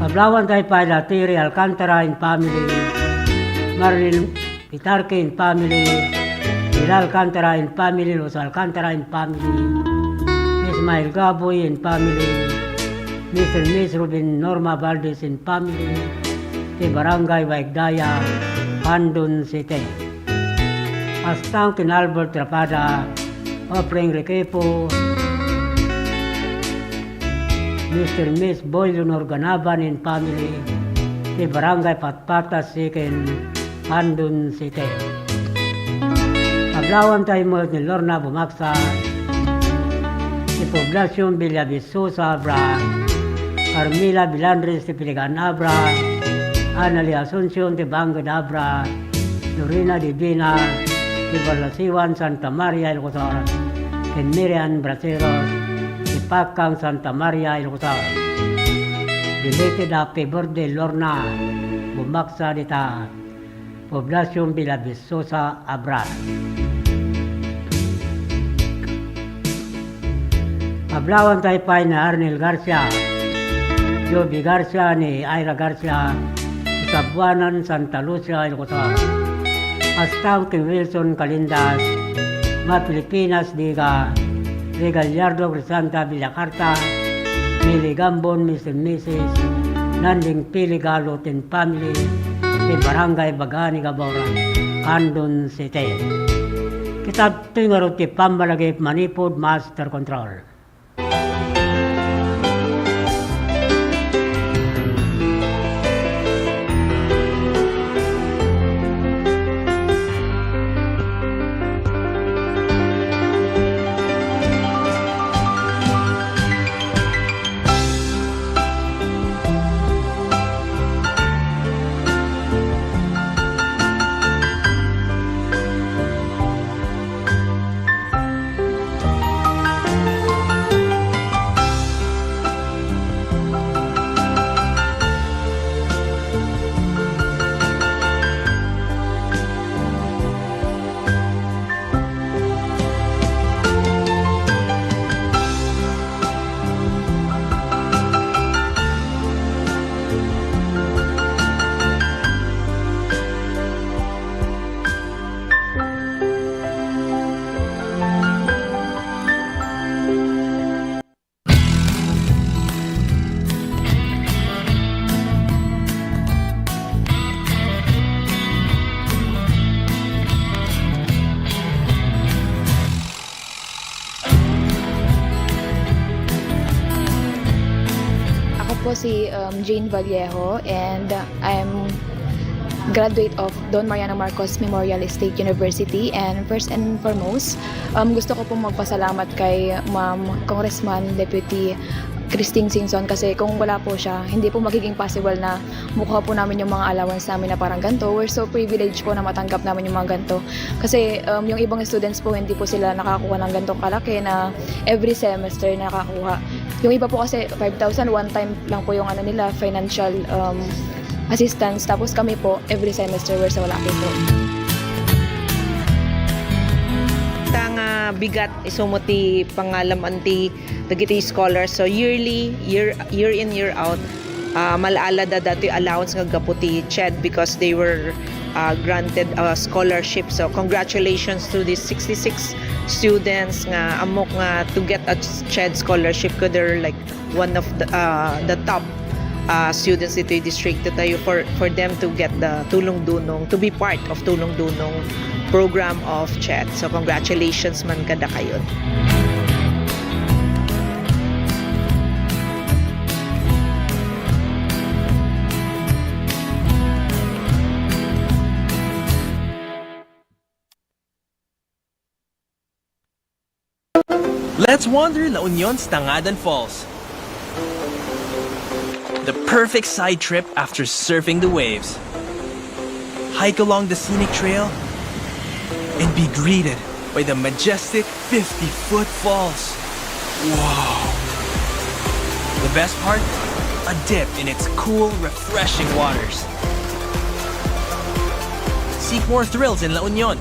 Ablawan tayo pa ila Tiri Alcantara and family, Marilyn Pitarque and family, Ila Alcantara and family, Los Alcantara and family, Ismael Gaboy and family, Mr. and Miss Ruben Norma Valdez and family, ti Barangay Waigdaya, Andon City. Astang kin Albert Trapada, Opring Requepo, Mr. and Miss Boy Leonor Ganaban and family, ti Barangay Patpatas Siken, Andon City. Ablawan tayo mo ni Lorna Bumaksa, si Poblasyon Villavisosa Abra, Carmila Bilandres ti Piligan Abra, Anali Asuncion ti Bangod Abra, Lorena Divina ti Balasiwan Santa Maria Ilcosor, ken Miriam Braceros ti Pakang Santa Maria Ilcosor. Belated happy birthday Lorna Bumaksa dita Poblasyon Villavisosa Abra. Ablawan tayo pa ni Arnel Garcia, Joby Garcia ni Ira Garcia, sa Buanan, Santa Lucia, Ilcosor. Astang kay Wilson Calindas, mga Pilipinas, Diga, Gallardo, Crisanta, Villacarta, Mili Gambon, Mr. and Mrs. Nanding Pili Galot and family, di Barangay Bagani, Gaboran, Andon City. Kita ito nga rin ti Pambalagip Manipod Master Control. Po si Jane Vallejo and I'm graduate of Don Mariano Marcos Memorial State University, and first and foremost gusto ko pong magpasalamat kay Ma'am Congressman Deputy Christine Singson, kasi kung wala po siya, hindi po magiging possible na mukha po namin yung mga allowance namin na parang ganito. We're so privileged po na matanggap namin yung mga ganito. Kasi yung ibang students po, hindi po sila nakakuha ng ganitong kalaki na every semester nakakuha. Yung iba po kasi 5,000 one time lang po yung nila, financial assistance. Tapos kami po, every semester we're so lucky po. Bigat isumuti pangalam anti dagiti scholars, so year in year out malaala da dati allowance nga gaputi CHED because they were granted a scholarship. So congratulations to these 66 students nga amok nga to get a CHED scholarship, because they're like one of the top students dito yung district tayo for them to get the Tulong Dunong, to be part of Tulong Dunong program of CHED. So congratulations man kada kayo. Let's wander La Union's Tangadan Falls. The perfect side trip after surfing the waves. Hike along the scenic trail and be greeted by the majestic 50-foot falls. Whoa! The best part? A dip in its cool, refreshing waters. Seek more thrills in La Union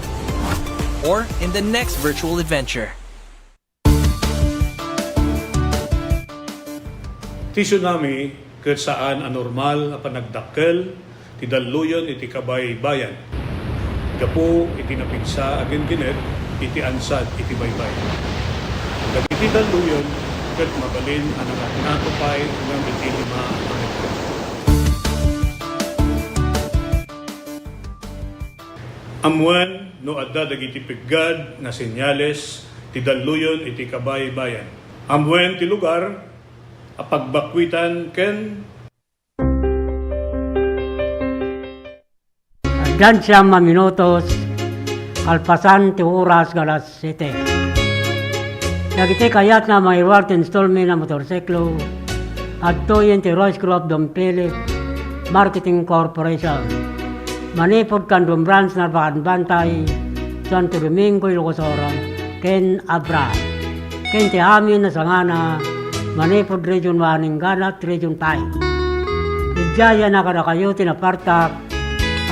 or in the next virtual adventure. Ti tsunami ket saan anormal a panagdakkel ti daluyon iti kabay bayan. Gapo iti napigsa agen ginet iti ansad iti baybay. Dagiti daluyon ket mabalin ang natupay hanggang iti 5 a metro. Amuan no adda dagiti piggad nga senyales ti daluyon iti kabay bayan. Amuan ti lugar a pagbakwitan ken Diyan siyang minutos, kalpasan ti oras galas 7. Dagiti kayat na may reward installment na motorsiklo at toyin ti Royce Crop Dom Philip Marketing Corporation. Manipod kandom branch na Bantay, Santo Domingo, Ilocosora, Ken Abra. Ken ti amin na sangana, Manipod Region 1, Inganat Region 5. Idjaya na kada kayo tinapartak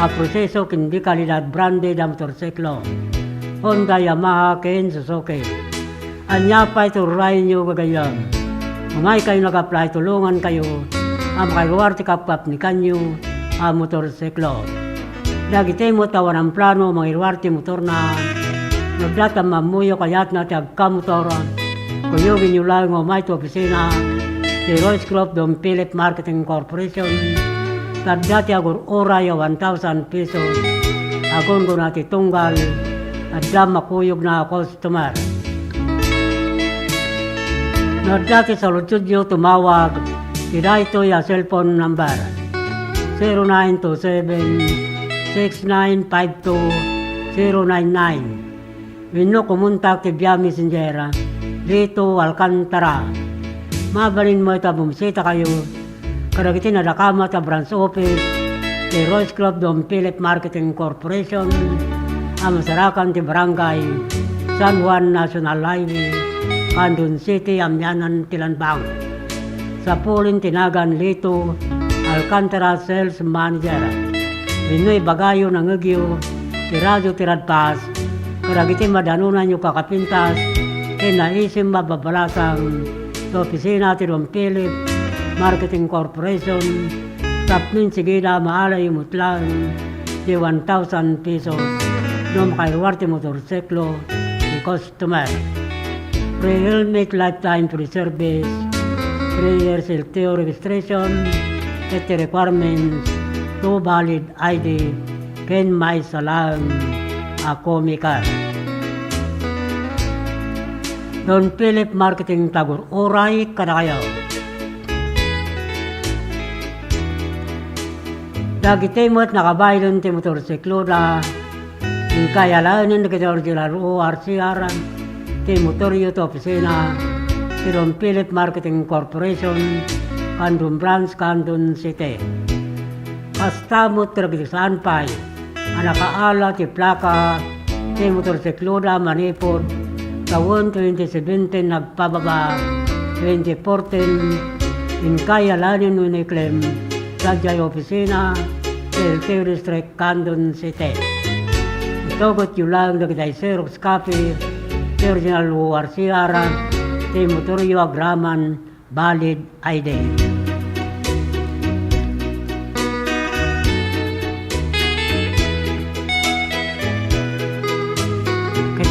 a proseso kindi kalidad branded na motorsiklo. Honda, Yamaha, Ken, Suzuki. Anya pa ito rin nyo gagayang. Umay kayo nag-apply, tulungan kayo ang makailuwar ti kapap ni kanyo ang motorsiklo. Dagiti mo tawan ang plano mga iluwar ti motor na nagdata mamuyo kayat na ti agkamotoran. Kuyugin nyo lang umay ito opisina ti Royce Crop Dom Philip Marketing Corporation. Tagdati agur oray 1,000 pesos. Agon ko nati tunggal at dam makuyog na customer. Nagdati sa lutsud nyo tumawag, kida ito yung cellphone number 0927-6952-099. Wino kumuntak ti Via Messenger dito Alcantara. Mabalin mo ito bumisita kayo kadagiti nadakama ta branch office ti Royce Crop Dom Philip Marketing Corporation ang masarakan ti barangay San Juan National Highway, Candon City, Amyanan, Tilanbang. Sa pulin tinagan Lito Alcantara Sales Manager. Wino'y bagayo ng Ugyo, tiradyo tiradpas, kadagiti madanunan nyo kakapintas, kinaisim mababalasang sa opisina ti Dom Philip Marketing Corporation, tapnin sigida maalay mutlan di 1,000 pesos no makailuwar ti motorsiklo ng customer. Free helmet, lifetime free service, 3 years LTO registration, at the requirements, 2 valid ID, ken may salang ako mikar. Don Philip Marketing Tagur Oray kada kayo. Dagiti mo't nakabaylon ti motorsiklo na yung kayalanin na kita ORCR ti motoryo to opisina ti Don Philip Marketing Corporation, Candon Branch, Candon City. Kastamot tragisan pa'y ang nakaala ti plaka ti motorsiklo na manipod taon 2017 nagpababa 2014 in kayalanin mo ni claim sa jay opisina sa LTO District, Candon City. Itogot yung lang na kita'y Xerox copy, the original ORCR, the motoryo agraman, valid ID.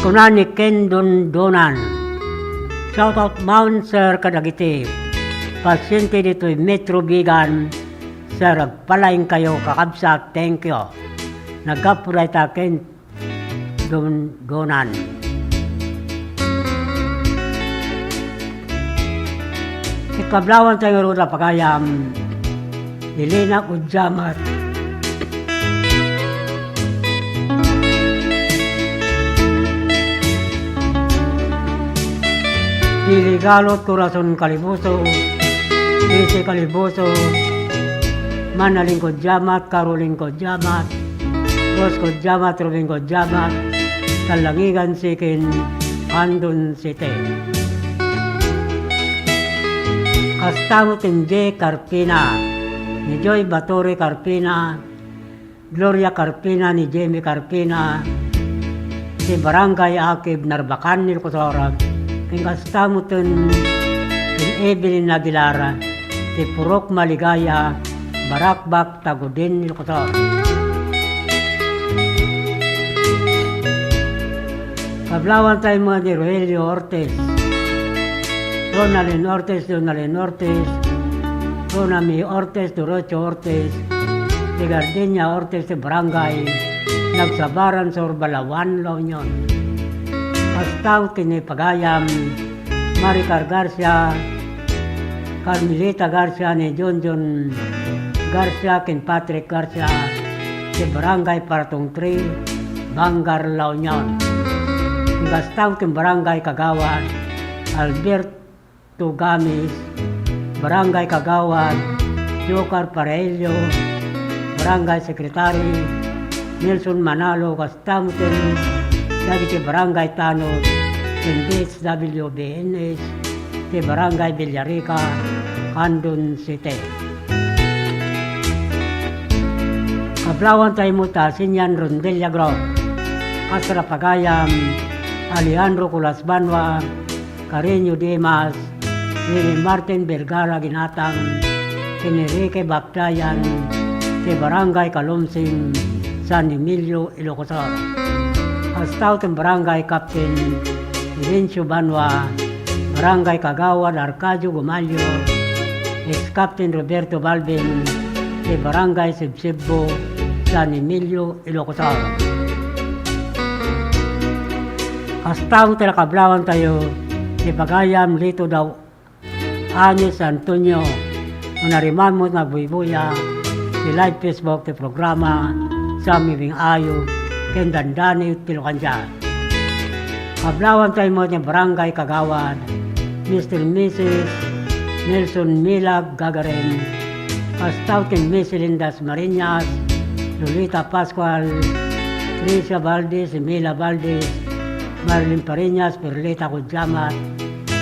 Kuna ni Ken Donan. Shout out Mount Sir Kadagiti. pasyente dito'y Metro Bigan, sa ragpalaing kayo kakabsat, thank you. Nagkapuray takin, gonan. Ikablawan tayo ruta pagayam, Ilina Kudjamat. Piligalot Corazon Calibuso, Isi Calibuso, Manaling Kudjamat, Caroling Kudjamat, Ros Kudjamat, Robin Kudjamat, Kalangigan Sikin, Andun City. Kastamo Tinje Carpina, ni Joy Batore Carpina, Gloria Carpina, ni Jamie Carpina, si Barangay Akib Narbacan ni Kusorag, king kastamo tin Evelyn Aguilara, si Purok Maligaya, Barakbak Tagudin ni Kusorag. Kablawan tayo mga ni Rogelio Ortiz, Ronaldin Ortiz, Ronami Ortiz, Dorocho Ortiz, de Gardenia Ortiz de Barangay, nagsabaran sa Urbalawan, La Union. Pastaw kini Pagayam, Maricar Garcia, Carmelita Garcia ni John Garcia, kin Patrick Garcia, de Barangay Paratong 3, Bangar, La Union. Pastaw kin Barangay Kagawad, Alberto Gamis, Barangay Kagawad, Jokar Parello, Barangay Secretary, Nelson Manalo, Kastamutin, Dagiti Barangay Tanod, Indis WBNS, di Barangay Villarica, Candon City. Kablawan tayo mo Sinyan Rondelia Ground, Kasra Pagayam, Alejandro Culasbanwa, Carreño Dimas, Lili Martin Vergara Ginatang, Enrique Bactayan, si Barangay Kalumsing, San Emilio, Ilocosar. Pastaw ng Barangay Captain Irencio Banwa, Barangay Kagawad Arcadio Gumalio, Ex-Captain Roberto Balvin, si Barangay Sibsibbo, San Emilio, Ilocosar. Pastaw Kablawan tayo, si Pagayam Lito daw, Anis Antonio, Unariman mo nagbuibuya, si live Facebook ti programa, sa Mibing Ayo, ken Dandani Tilokanja. Kablawan tayo mo niya Barangay Kagawad, Mr. and Mrs. Nelson Milag Gagarin, Pastaw ken Miss Lindas Marinas, Lolita Pascual, Tricia Valdez, Mila Valdez, Marilyn Parinas, Perlita Kudjamat,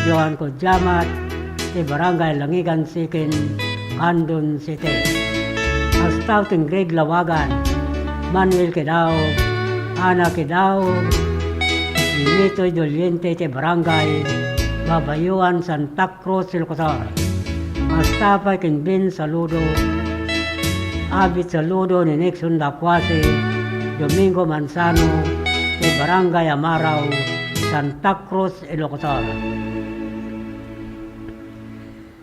Johan Kudjamat, si Barangay Langigan Sikin, Candon City. Pastaw ting Greg Lawagan, Manuel Kedao, Ana Kedao, Mitoy Doliente ti Barangay, Babayuan Santa Cruz, Ilocosar. Pastapay kin Bin Saludo, Abit Saludo ni Nixon Dakwasi, Domingo Manzano, ti Barangay Amaraw, Santa Cruz, Ilocosar.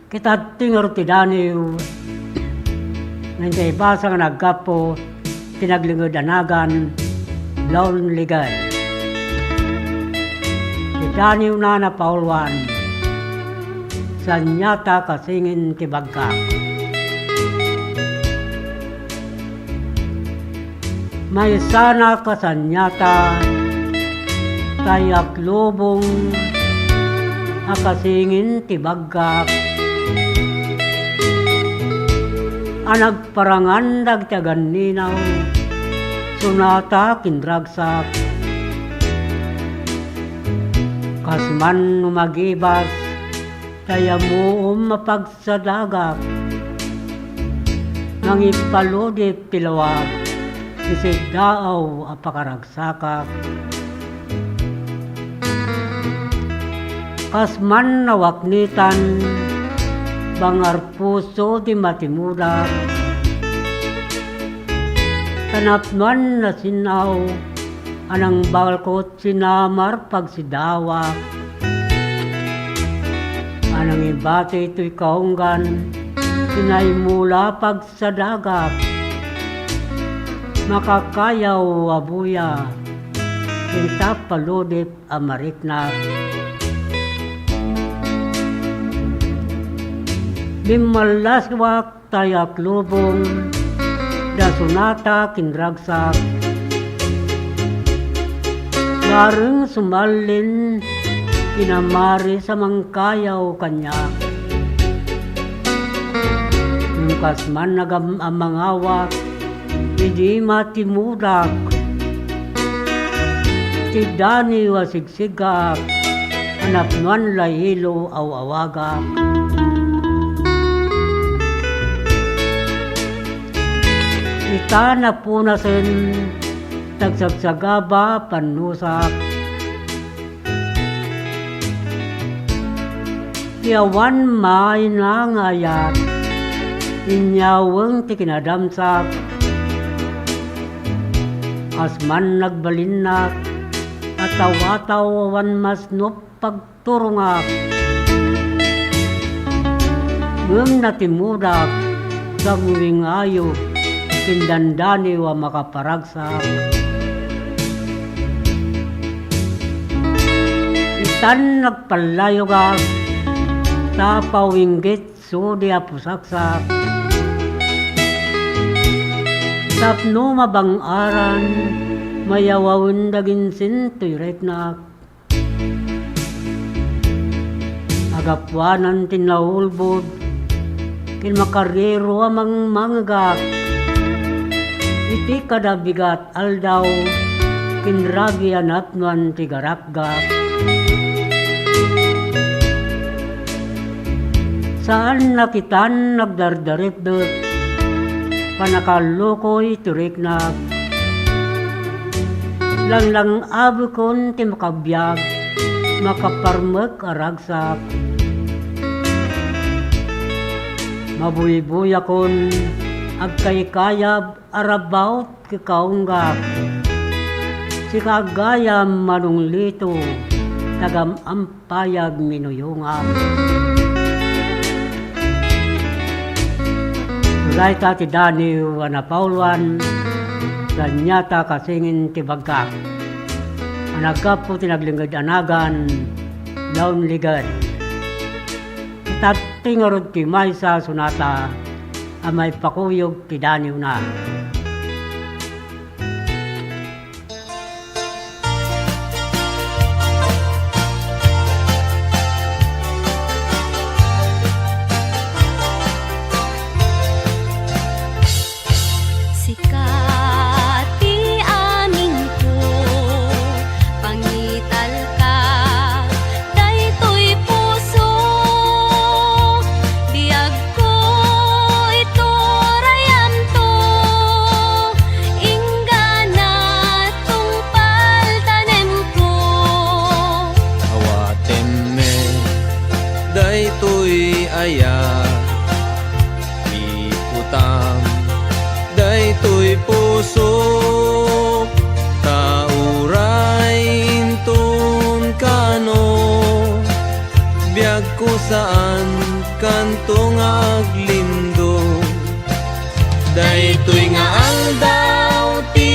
Kita tingor ti Daniel, nandiyan basa nga nagkapo, tinaglingod anagan, laon ligay. Ti Daniel na napaulwan, sanyata kasingin ti bagkak. May sana kasanyata, tayak lubong, akasingin ti bagkak. Anagparangan dagtagan ninaw, sunata kindragsak. Kasman numagibas, kaya mo mapagsadagak. Nangipalodi pilawag, isigdaaw apakaragsakak. Kasman nawaknitan, bangar puso di matimudak, kanapman na sinaw, anang balkot sinamar pagsidawak, Anang ibate ito'y kaunggan, sinay mula pag sa dagat. Makakayaw abuya, kinta paludip amariknak. Limalaswak tayak lubong, dasunata kinragsak. Gareng sumalin, pinamari sa mangkayaw kanya. Nungkas man nagamamangawak, hindi matimudak. Tidani wasigsigak, hanap nuan layilo awawagak. Ita na punasen, tagsagsagaba panusak. Yawan may nangayat, inyawang tikinadamsak. Asman nagbalinak, at tawa-tawan mas nup pagturungak. Ngem natimudak, samwing ayo, kindandani wa makaparagsak. Itan nagpalayogak, tapawinggit sudi apusaksak. Tapno mabang-aran, mayawawin dagin sinto'y reknak. Agapwanan tinahulbod, kinmakarero amang manggak. Iti kadabigat aldaw, kinragi anatnuan tigarakgak. Saan nakitan nagdardaritdot, panakalukoy turiknak. Langlang abukon ti makabiyag, makaparmek aragsak. Mabuy-buyakon, agkaykayab arabaut kikaunggap. Si kagayam manunglito, tagam ampayag minuyungap. Sulay ta ti Dani wanapauluan, ganyata kasingin ti bagkak. Anagap po tinaglingad anagan, laun ligad. Tatingarod ti Maysa sunata, amay pakuyog ti Dani na. Daytoy puso taurain tun kano biag ko saan kantong aglindo daytoy nga aldaw ti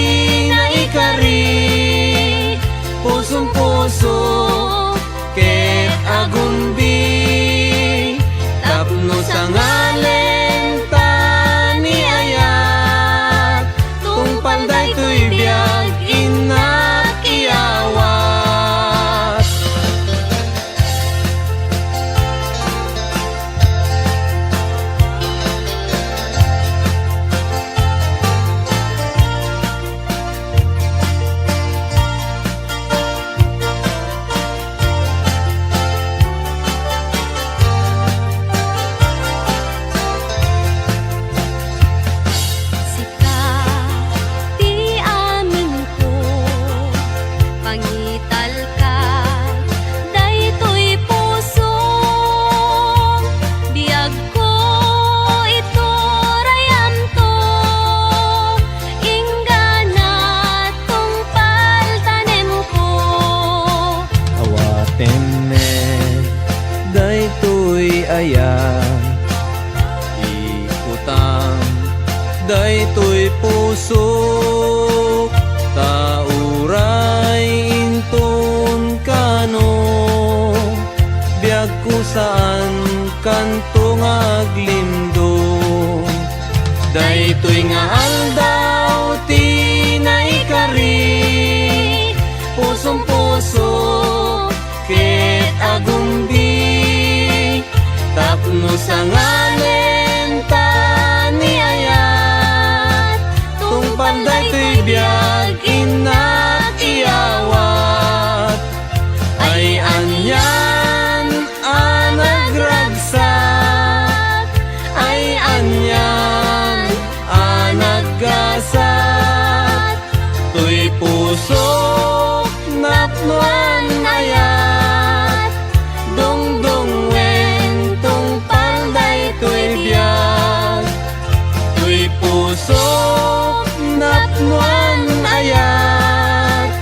naikari pusong puso ket agumbi tapno sa ngalen Ikutang daytoy pusok tauray inton kano biag kusaan kantong aglindo daytoy nga aldaw tinaikari pusong puso ket agumbi tapno sa ngalen ta niayat tungpal daytoy biag inak iyawat ay anyan anagragsak ay anyan anaggasat tuy puso napnuan ayat dongdong wen tungpal daytoy biag tuy puso napnuan ayat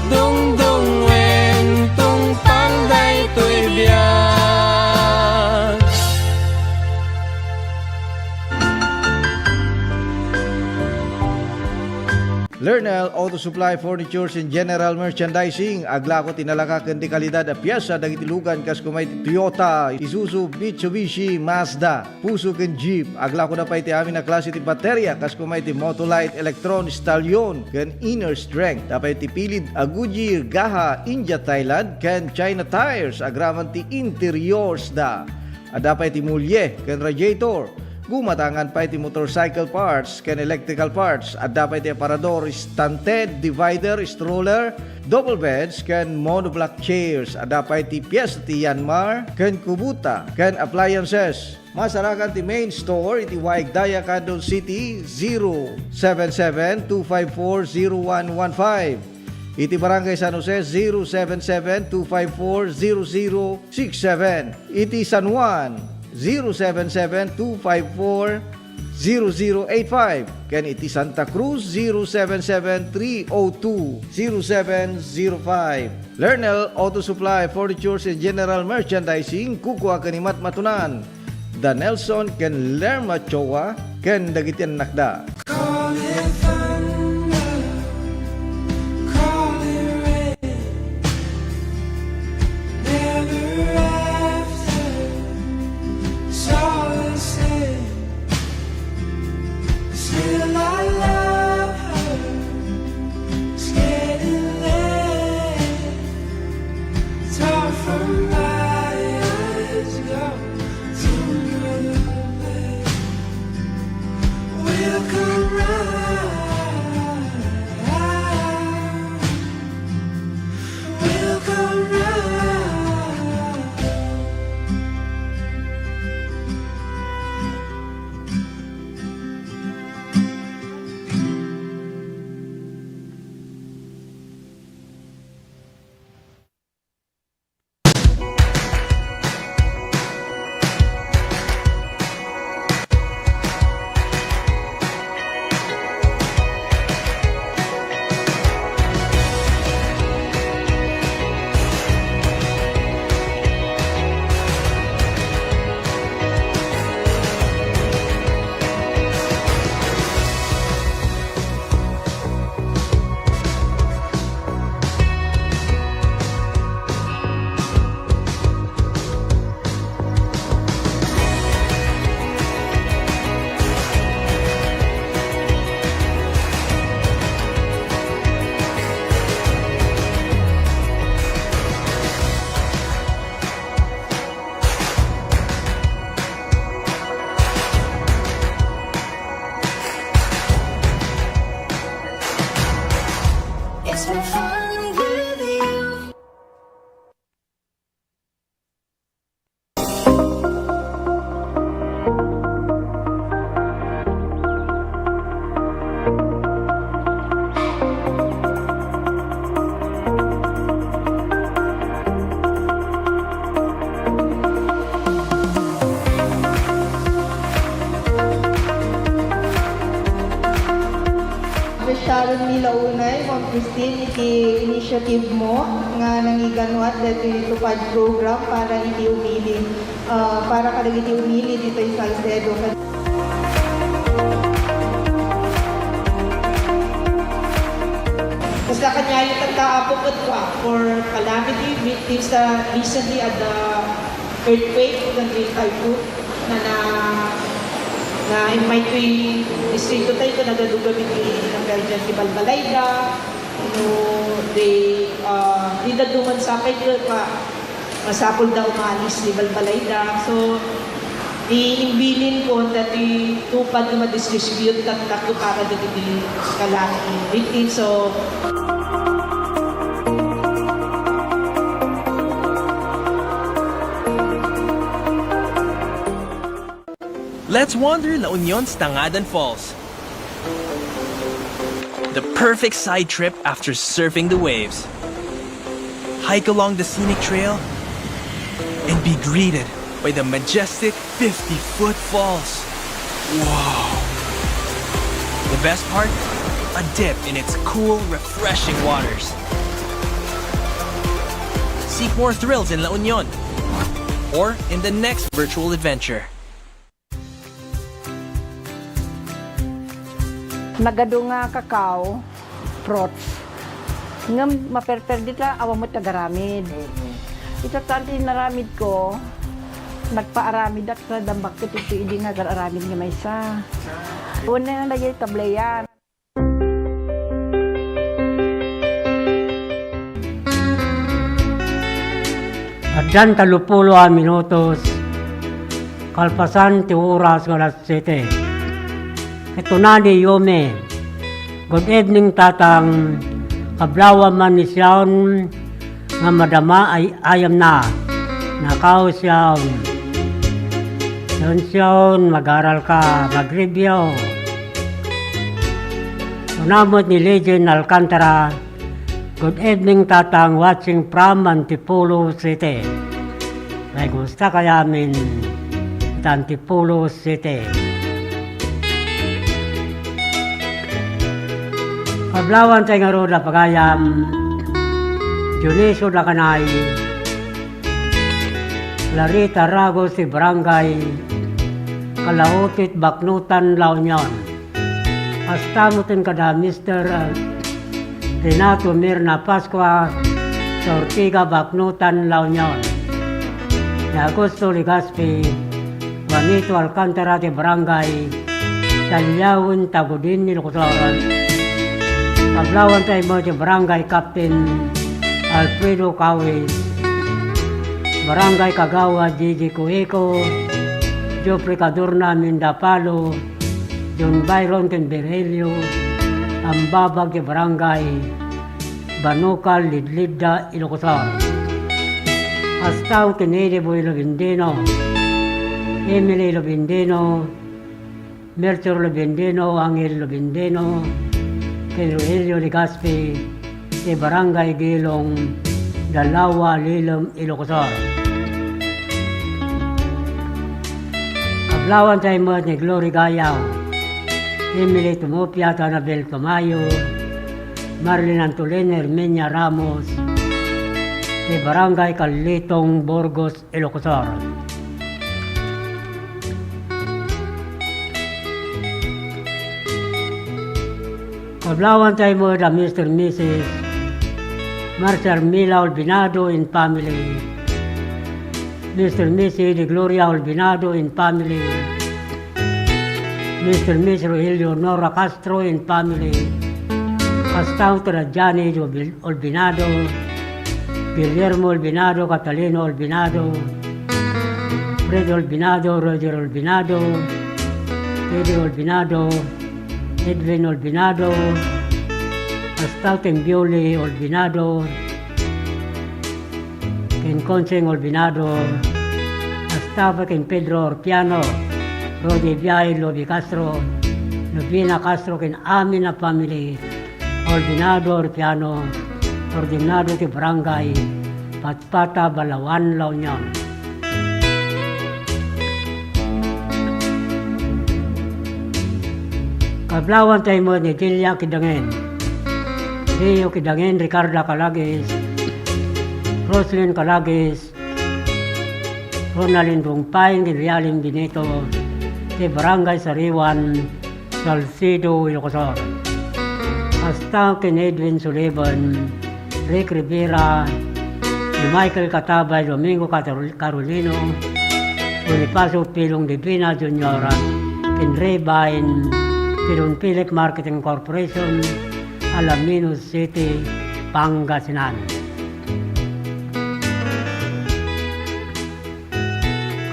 dongdong wen tungpal daytoy biag. Lernel Auto Supply Furnitures and General Merchandising agla ko tinalakaken ti kalidad a piyesa dagiti lugan kas kumay ti Toyota, Isuzu, Mitsubishi, Mazda, puso ken Jeep agla ko na pa iti amin na klase ti baterya kas kumay ti Motolite, Electron, Stallion ken Inner Strength tapay ti pilid a Goodyear, Gaha, India, Thailand ken China Tires agraman ti interiors da adapay ti mulye ken radiator gumatangan pa iti motorcycle parts ken electrical parts at dapat iti aparador, stunted, divider, stroller, double beds ken monoblock chairs at dapat iti piyesa ti Yanmar ken Kubota ken appliances. Masarakan ti main store iti Waigdaya, Quezon City 077-254-0115. Iti Barangay San Jose 077-254-0067. Iti San Juan 077-254-0085. Ken iti Santa Cruz 077-302-0705. Lernel Auto Supply Furnitures and General Merchandising kukuha kanimat matunan Da Nelson ken Lerma Chowa ken dagitian nakda. We'll come Sharon Milaunay, Ma'am Christine, iti initiative mo nga nangiganuat dito itupad program para iti umili, para kadag iti umili dito yung Salcedo. Basta kanya yung tagtaapok at for calamity victims recently at the earthquake ng typhoon na invite ko yung distrito tayo ko nagaduga ng guardian si Balbalayda. Di na duman sa akin pa masapol daw umalis ni Balbalayda. So, iimbilin ko na tupad na ma-distribute kakto para dito di calamity victims. So, Let's wander La Union's Tangadan Falls. The perfect side trip after surfing the waves. Hike along the scenic trail and be greeted by the majestic 50-foot falls. Wow! The best part? A dip in its cool, refreshing waters. Seek more thrills in La Union or in the next virtual adventure. Nagado nga kakao, fruits. Ngam maperper dita awang mo tagaramid. Ito tanti naramid ko, nagpaaramid at sa dambak ko titi nga gararamid nga may isa. Una na lagi tablayan. At dyan 30 minutos, kalpasan ti oras ng alas 7. Ito na di Yume. Good evening tatang. Kablawa man ni siyaon nga madama ay ayam na. Nakaw siyaon. Siyaon mag-aral ka, mag-review. Unamot ni Legend Alcantara. Good evening tatang, watching from Antipolo City. May gusta kaya amin Antipolo City. Pablawan tayo nga roda pagayam, Dionisio na kanay, Larita Ragos si Barangay, Kalautit Baknutan, La Union. Pastamutin kada Mr. Renato Mirna Pascua, sa Ortiga Baknutan, La Union. Ni Augusto Ligaspi, Juanito Alcantara de Barangay, Talyawin Tagudin ni Lukusoran. Pablawan tayo mo si Barangay Captain Alfredo Kawis, Barangay Kagawa Gigi Cueco, Jofre Cadorna Mindapalo, John Byron Tenberhelio, Ambabag si Barangay Banukal Lidlida Ilocosar, Astaw Tinede Boy Lobindino, Emily Lobindino, Melchor Lobindino, Angel Lobindino, kay Rogelio Ligaspi, kay Barangay Gilong, Dalawa, Lilom, Ilocosar. Kablawan tayo mo ni Glory Gayaw, Emily Tumopia, Tanabel Tomayo, Marlene Antolin, Hermenia Ramos, kay Barangay Kalitong, Burgos, Ilocosar. Kablawan tayo mo da Mr. and Mrs. Marcel Mila Olbinado in family. Mr. and Mrs. de Gloria Olbinado in family. Mr. and Mrs. Rogelio Nora Castro in family. Pastaw Trajani Olbinado. Guillermo Olbinado, Catalino Olbinado. Fred Olbinado, Roger Olbinado. Pedro Olbinado. Edwin Olbinado, Pastaw Tembioli Olbinado, Ken Conseng Olbinado, Pastaw Ken Pedro Orpiano, Rodi Biay, Lobi Castro, Lubina Castro, Ken amin na family, Olbinado Orpiano, Ordinado ti Barangay, Patpata, Balawan, La Union. Kablawan tayo mo ni Delia Kidangin. Rio Kidangin, Ricardo Calagis, Roslyn Calagis, Ronaldin Bungpain, Rialim Benito, si Barangay Sariwan, Salcido, Ilocosor. Hasta kin Edwin Sullivan, Rick Rivera, ni Michael Katabay, Domingo Carolino, Bonifacio Pilong Divina Jr., kin Ray Bain, Pilong Pilik Marketing Corporation, Alaminos City, Pangasinan.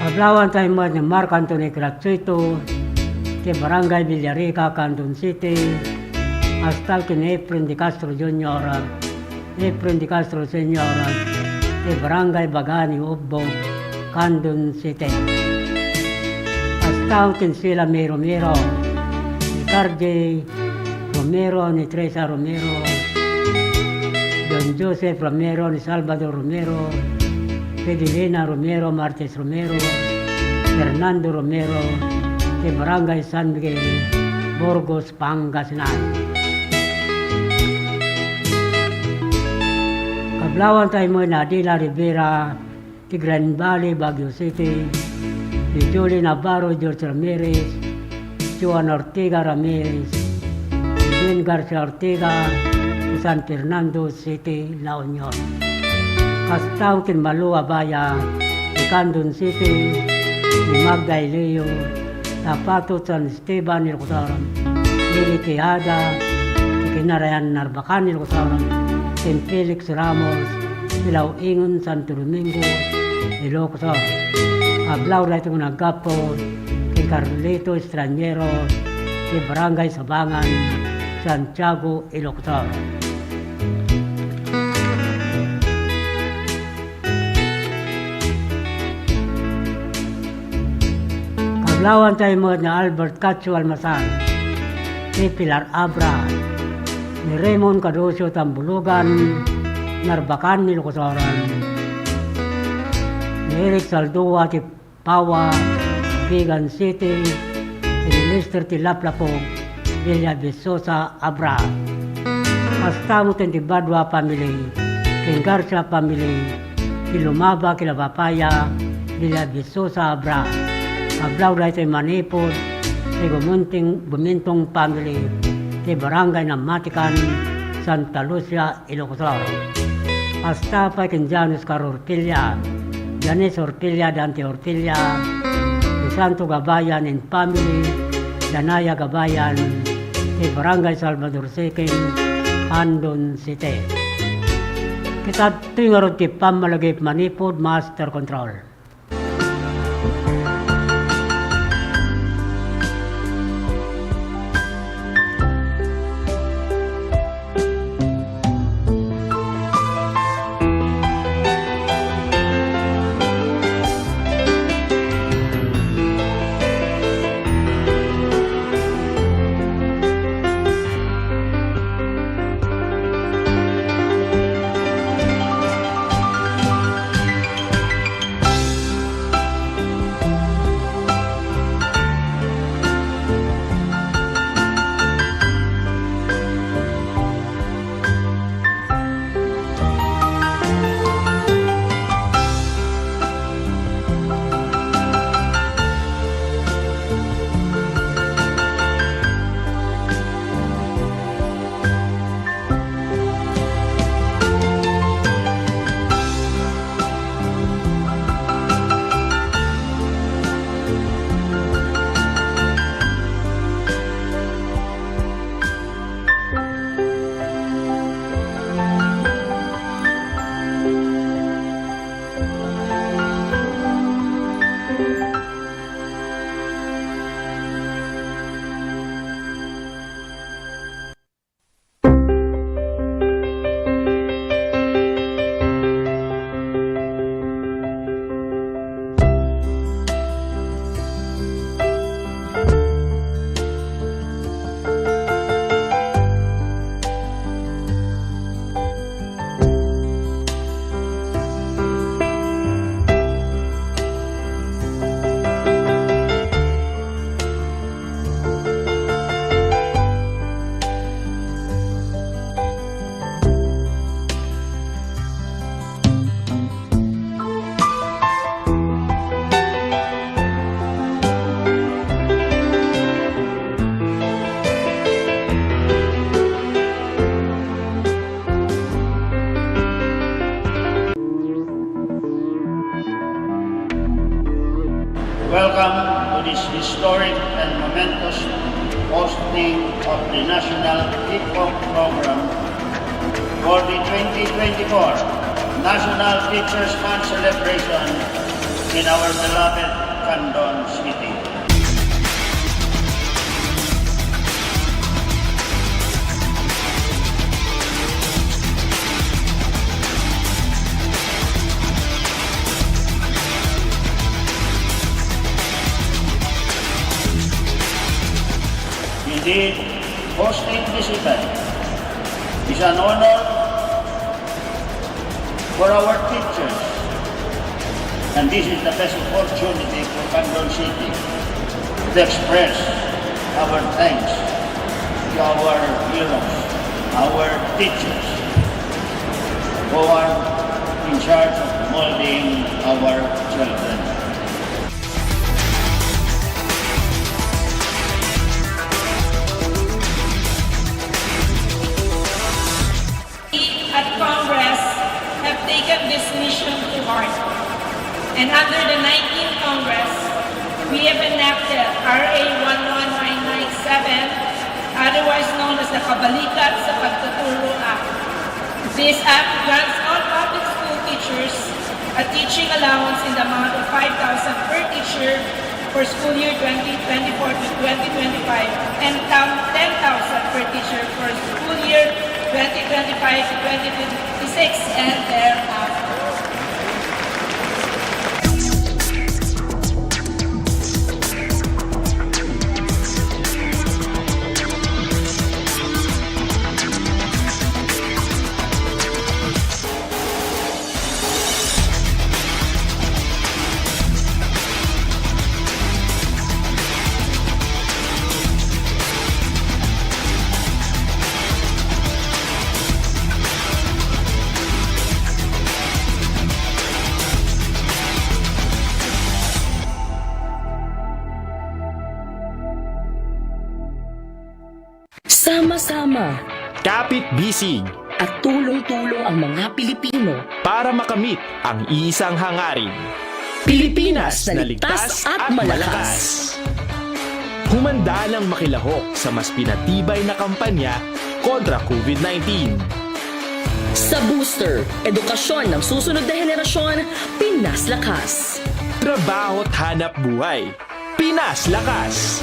Kablawan tayo mo ni Mark Anthony Gratuito, kay Barangay Villarica, Candon City, hasta kin Efren de Castro Jr., Efren de Castro Sr., kay Barangay Bagani, Ubbo, Candon City. Hasta kin sila May Romero, ni Carje Romero, ni Teresa Romero, Don Joseph Romero, ni Salvador Romero, Pedelina Romero, Martes Romero, Fernando Romero, kay Barangay San Miguel, Burgos, Pangasinan. Kablawan tayo mo na Adila Rivera, kay Grand Valley, Baguio City, ni Julie Navarro, George Ramirez, Juan Ortega Ramirez, Ben Garcia Ortega, kay San Fernando City, La Union. Kastaw kin Malua Baya, ni Candon City, ni Magda Ileo, Tapato San Esteban, Ilocosauran, Lili Tejada, Kinarayan Narbacan, Ilocosauran, St. Felix Ramos, Silaw Ingon, Santo Domingo, Ilocosauran. Kablaw na itong nagkapo, kay Carlito Estrangero, kay Barangay Sabangan, Santiago, Ilocosauran. Kablawan tayo mo na Albert Cacho Almasan, ni Pilar Abra, ni Raymond Cadosio Tambulugan, Narbacan, Ilocosauran, ni Eric Saldua, Pawa, Bigan City, ni Lester Tilaplapog, Villa Visosa, Abra. Hasta mo din Badwa family, King Garcia family, Kilumaba, Kilabapaya, Villa Visosa, Abra. Kablaw na ito'y Manipod, kay Bumintong family, kay Barangay ng Matikan, Santa Lucia, Ilocosauran. Hasta pa kay Janus Caro Ortilla, Janice Ortilla, Dante Ortilla, kay Santo Gabayan and family, Danaya Gabayan, kay Barangay Salvador Sekin, Candon City. Kita tingarod ti Pamalagip Manipod, Master Control. welcome to this historic and momentous hosting of the National Hip-Hop Program for the 2024 National Teachers Month celebration in our beloved Candon City. Indeed, hosting this event is an honor for our teachers, and this is the best opportunity for Candon City to express our thanks to our heroes, our teachers, who are in charge of molding our children. At Congress have taken this mission to heart. And under the 19th Congress, we have enacted RA 11997, otherwise known as the Kabalikat sa Pagtuturo Act. This act grants all public school teachers a teaching allowance in the amount of 5,000 per teacher for school year 2024 to 2025 and 10,000 per teacher for school year 2025 to 2026 and thereafter. Sama-sama Kapit-bisig at tulong-tulong ang mga Pilipino. para makamit ang isang hangarin. Pilipinas na ligtas at malakas. Humanda ng makilahok sa mas pinatibay na kampanya kontra COVID-19. Sa booster, edukasyon ng susunod na henerasyon, Pinas Lakas. Trabaho't hanap buhay, Pinas Lakas.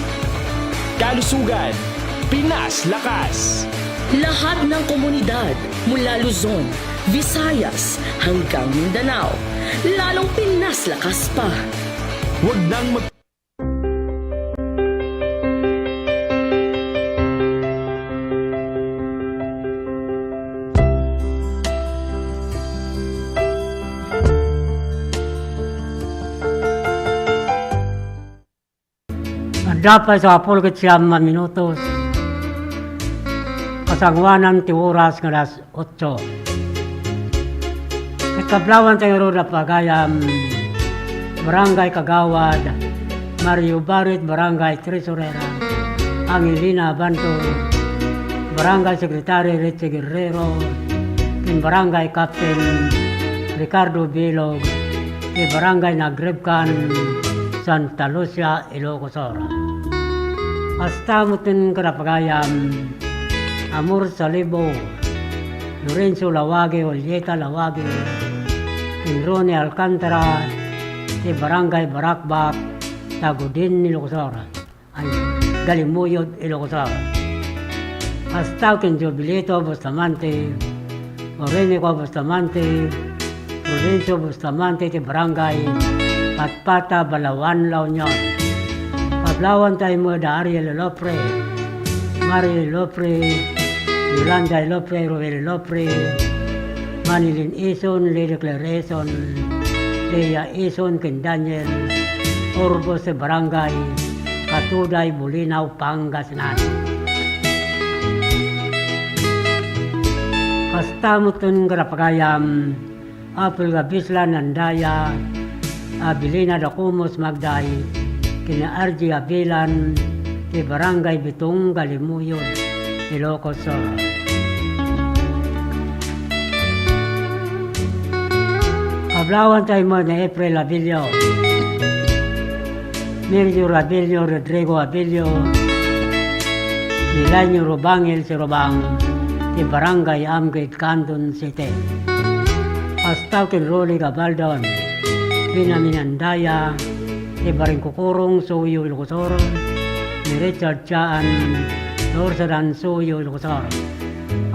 Kalusugan, Pinas Lakas. Lahat ng komunidad mula Luzon, Visayas hanggang Mindanao. Lalong Pinas Lakas pa. Huwag nang Dapat sa apulgit siyam minutos. Kasangwanan ti oras ng alas 8. Ikablawan tayo roda pagayam Barangay Kagawad, Mario Barit, Barangay Tresorera, Angelina Banto, Barangay Secretary Richie Guerrero, kin Barangay Captain Ricardo Bilog, kin Barangay Nagrebkan, Santa Lucia, Ilocos Sur. Hasta mutin karapagayam Amor Salibo, Lorenzo Lawage, Olleta Lawage, Rone Alcantara, si Barangay Barakbak, Tagudin, Ilocos Sur, ay Galimuyod, Ilocos Sur. Hasta kin Jubilito Bustamante, Orenico Bustamante, Lorenzo Bustamante, si Barangay Patpata, Balawan, La Union. Pablawan tayo mo da Ariel Lopre, Mario Lopre, Yolanda Lopre, Roel Lopre, Manilin Ison, Lady Claire Ison, Leia Ison, kin Daniel, Orbo sa Barangay, Katuday, Bulinaw, Pangasinan. Kastamutun garapagayam, Apil Gabisla, Nandaya, Abilina Dakumos, Magday, kina RG Abilan, ti Barangay Bitong, Galimuyod, Ilocos Sur. Kablawan tayo mo na April Abilio, Mirjo Abilio, Rodrigo Abilio, Nilanyo Robangil si Robang, di Barangay Amgate, Canton City. Pastaukin Roli Gabaldon, Binaminandaya, di Baringkukurong, Suyo, Ilocosoro, ni Richard Chaan, Dorsadan, Suyo, Ilocosoro.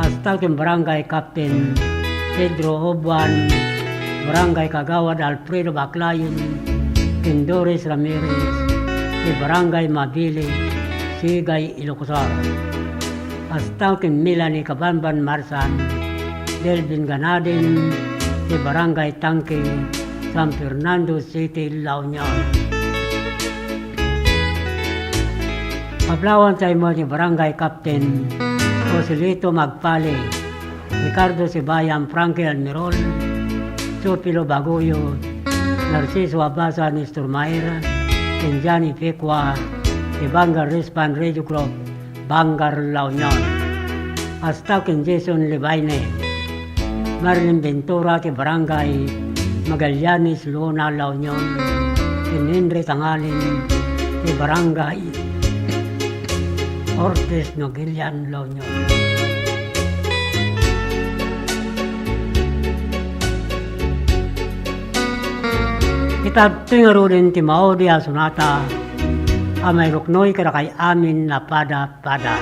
Pastaukin Barangay Captain Pedro Obuan, Barangay Kagawad Alfredo Baclayon, Tindores Ramirez, di Barangay Mabili, Sigay, Ilocosoro. Pastaukin Milani Kabanban Marsan, Delvin Ganadin, di Barangay Tangke, San Fernando City, La Union. Pablawan sa imo si Barangay Captain Joselito Magpali, Ricardo Sibayan, Frankie Almirol, Sopilo Bagoyo, Narciso Abasa, Nestor Maera, Kenjani Pekwa, di Bangar Rispan Radio Club, Bangar, La Union. Pastaukin Jason Levaine, Marilyn Ventura, di Barangay Magallanes, Luna, La Union, Henry Tangalin, di Barangay Ortiz, Nogilian, La Union. Kita tingarunin ti Maudi Asunata, amay ruknoy kada kay amin na pada-pada.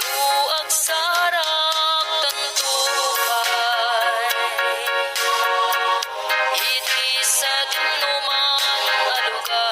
Luag sarak tantuhay, iti sa dinumang alugar.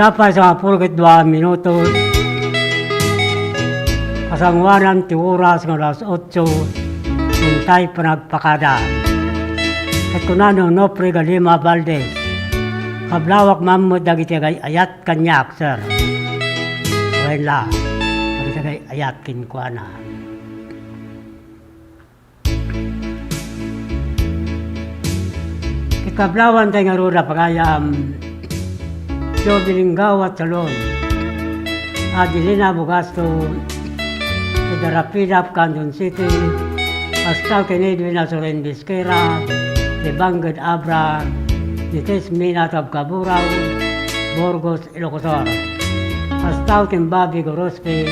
Sapay sa pulgit 2 minutos. Kasangwanan ti oras ng alas 8. Hintay panagpakada. At kunano Nopre Galima Valdez. Kablawak mamod dagiti ayat kanyak, sir. Wala. Dagiti ayat kinkwana. Ikablawan tayo nga rura pagayam. Yo bilinggaw at salon. Adilina Bugasto. The Rapidap, Canton City, Pascal Kennedy Nasoren Bisquera, the Bangad Abra, the Tesminat of Caburao, Burgos, Ilocosor, Pascal Kimbabi Gorospe,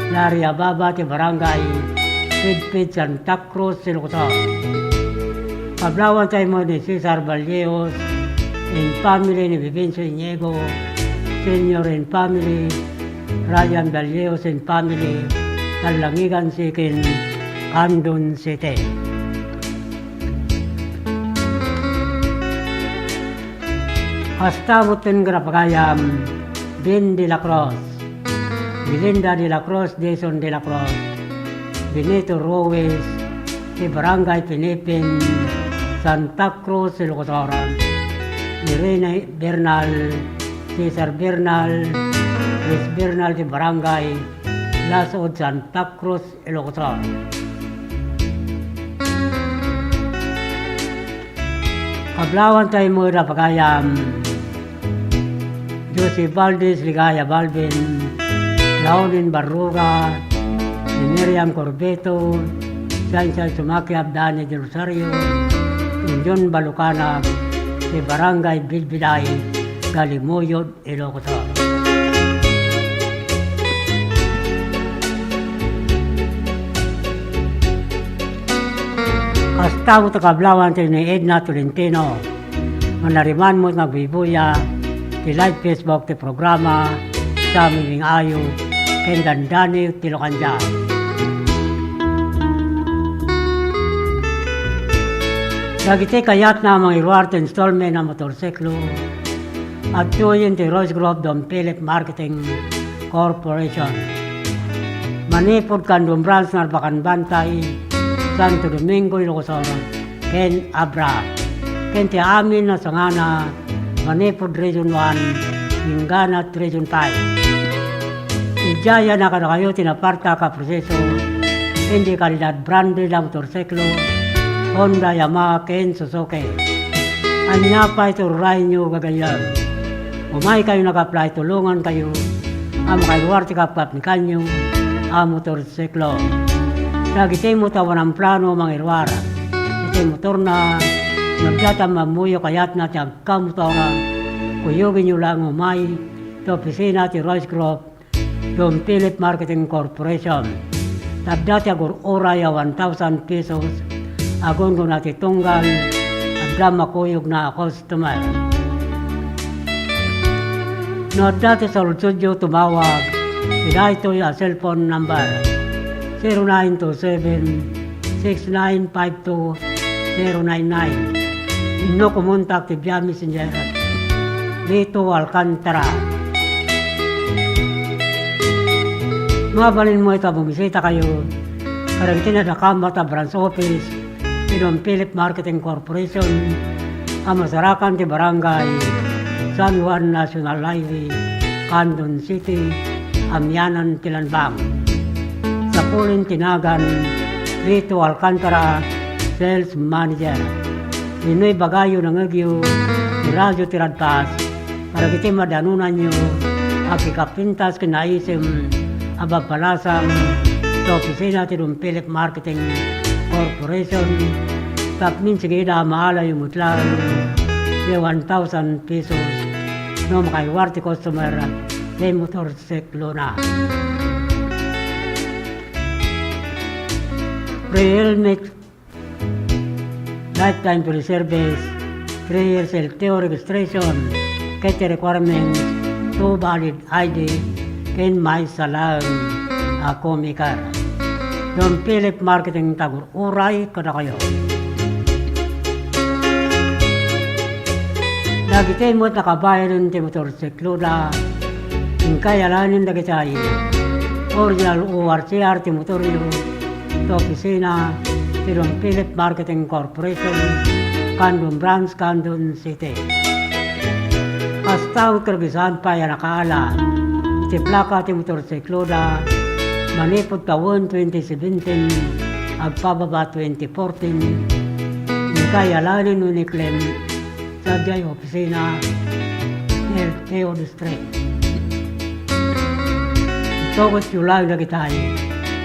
Lari Ababa, the Barangay, Pidpid, Santa Cruz, Ilocosor. Pablawan tayo mo ni Cesar Vallejos, in family ni Vivencio Iniego, Senior in family, Ryan Vallejos in family, Talangigan Sikin, Canton City. Astabutin Grapagayam, Ben de la Cruz, Belinda de la Cruz, Jason de la Cruz, Benito Ruiz, si Barangay Pinipin, Santa Cruz, Ilocosor, Irene Bernal, Cesar Bernal, Chris Bernal di Barangay Lasod, Santa Cruz, Ilocosor. Kablawan tayo mo na pagayam Jose Valdez, Ligaya Balvin, Launin Barruga, Miriam Corbeto, Sansal Sumakiab, Dani de Rosario, John Balucanag, si Barangay Bilbilay, Galimuyod, Ilocosor. Kastaw ta kablawan tayo ni Edna Tolentino. Manariman mo nagbibuya ti live Facebook ti programa sa aming ayo kendandani ti Lokanja. Dagiti kayat na mga iruarte installment na motorsiklo at tuyin ti Rose Grove Don Philip Marketing Corporation. Manipod kandong branch na Arbacan Bantay, Santo Domingo, Ilocosor, Ken Abra. Ken ti amin na sangana, Manipod Region 1, Minganat Region 5. Ijaya na kada kayo tinaparta ka proseso, hindi kalidad branded ang motorsiklo, Honda, Yamaha, Ken, Suzuki. Anya pa ito ray nyo gagayan. Umay kayo nag-apply, tulungan kayo, ang makaiwarte kapap ni kanyo, ang motorsiklo. Nagitay mo tawan ang plano mga irwara. Itay motor na nagdatam mamuyo kayat na tiyang kamotora. Kuyugin nyo lang umay sa opisina ti Royce Grove, Don Philip Marketing Corporation. Nagdati agur oraya 1,000 pesos. Agon ko nati tunggal, agdam makuyog na customer. Nagdati sa Studio tumawag, sila ito yung cellphone number. 0927-6952-099. Ino kumontak ti Bia Messenger Lito Alcantara. Mabalin mo ito, bumisita kayo. Karagtina na Kamata Branch Office, Don Philip Marketing Corporation, ang masarakan ti Barangay San Juan National Highway, Canton City, Amyanan, Tilanbang. Sa Pulin Tinagan, Rito Alcantara, Sales Manager. Ninoy bagayo ng agyo, ni Radyo Tiradpas, para kita madanunan nyo, akikapintas kinaisim, abapalasang, sa opisina ti Don Philip Marketing Corporation, tapmin sige na maala yung mutlang, di 1,000 pesos, no makaiwarte customer, di motorsiklo na. Pre-helmet, lifetime free service, 3 years LTO registration, kete requirements, 2 valid ID, ken may salang komikar. Don Philip Marketing Tagur, uray kada kayo. Dagiti mo nakabayan ti motorsiklo na kayalanin na kita original ORCR ti motoryo to opisina ti Don Philip Marketing Corporation, Candon Branch, Candon City. Kastaw Kirgisan pa yan nakaala iti plaka ti motorsiklo na manipod taon 2017 agpababa 2014 kayalanin no ni Clem sa jay opisina Teo District. Ito ko tulay na kita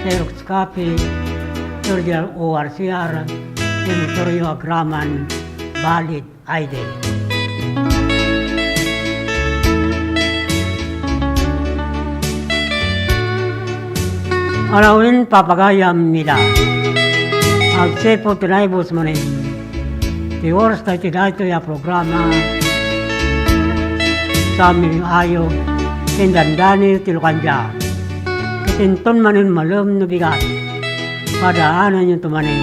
Xerox copy, original ORCR, Motoryo Agraman, valid ID. Alawin papagayam nila. Agsepo tinaybos mo rin. Ti oras na tinayto ya programa sa aming ayo tindandani tilukanja. Kitinton manin malam na bigat. Padaanan yung tumanin.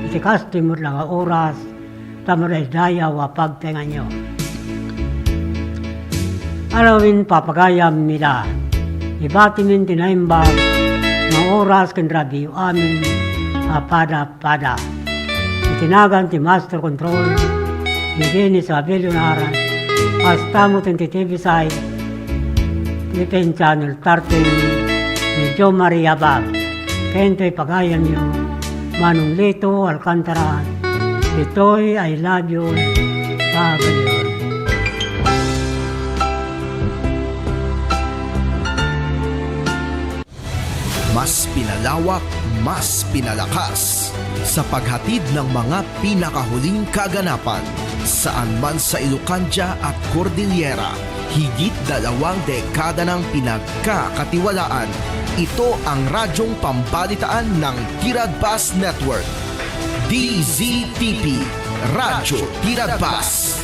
Itikasti mo lang oras tamaray daya wapag tenga nyo. Alawin papagayam nila. Ibatimin tinaimbag na oras kandrabi amin pada. Itinagan ti Master Control ni Dennis Abelio Nara hasta mo ti TV side Philippine Channel 13 ni Joe Maria Bab. Kento'y pagayan niyo Manong Lito Alcantara. Ito'y I love you Pagayon. Mas pinalawak, mas pinalakas sa paghatid ng mga pinakahuling kaganapan saan man sa Ilocanja at Cordillera. Higit 2 dekada ng pinagkakatiwalaan. Ito ang radyong pambalitaan ng Tiradpas Network. DZTP, Radyo Tiradpas.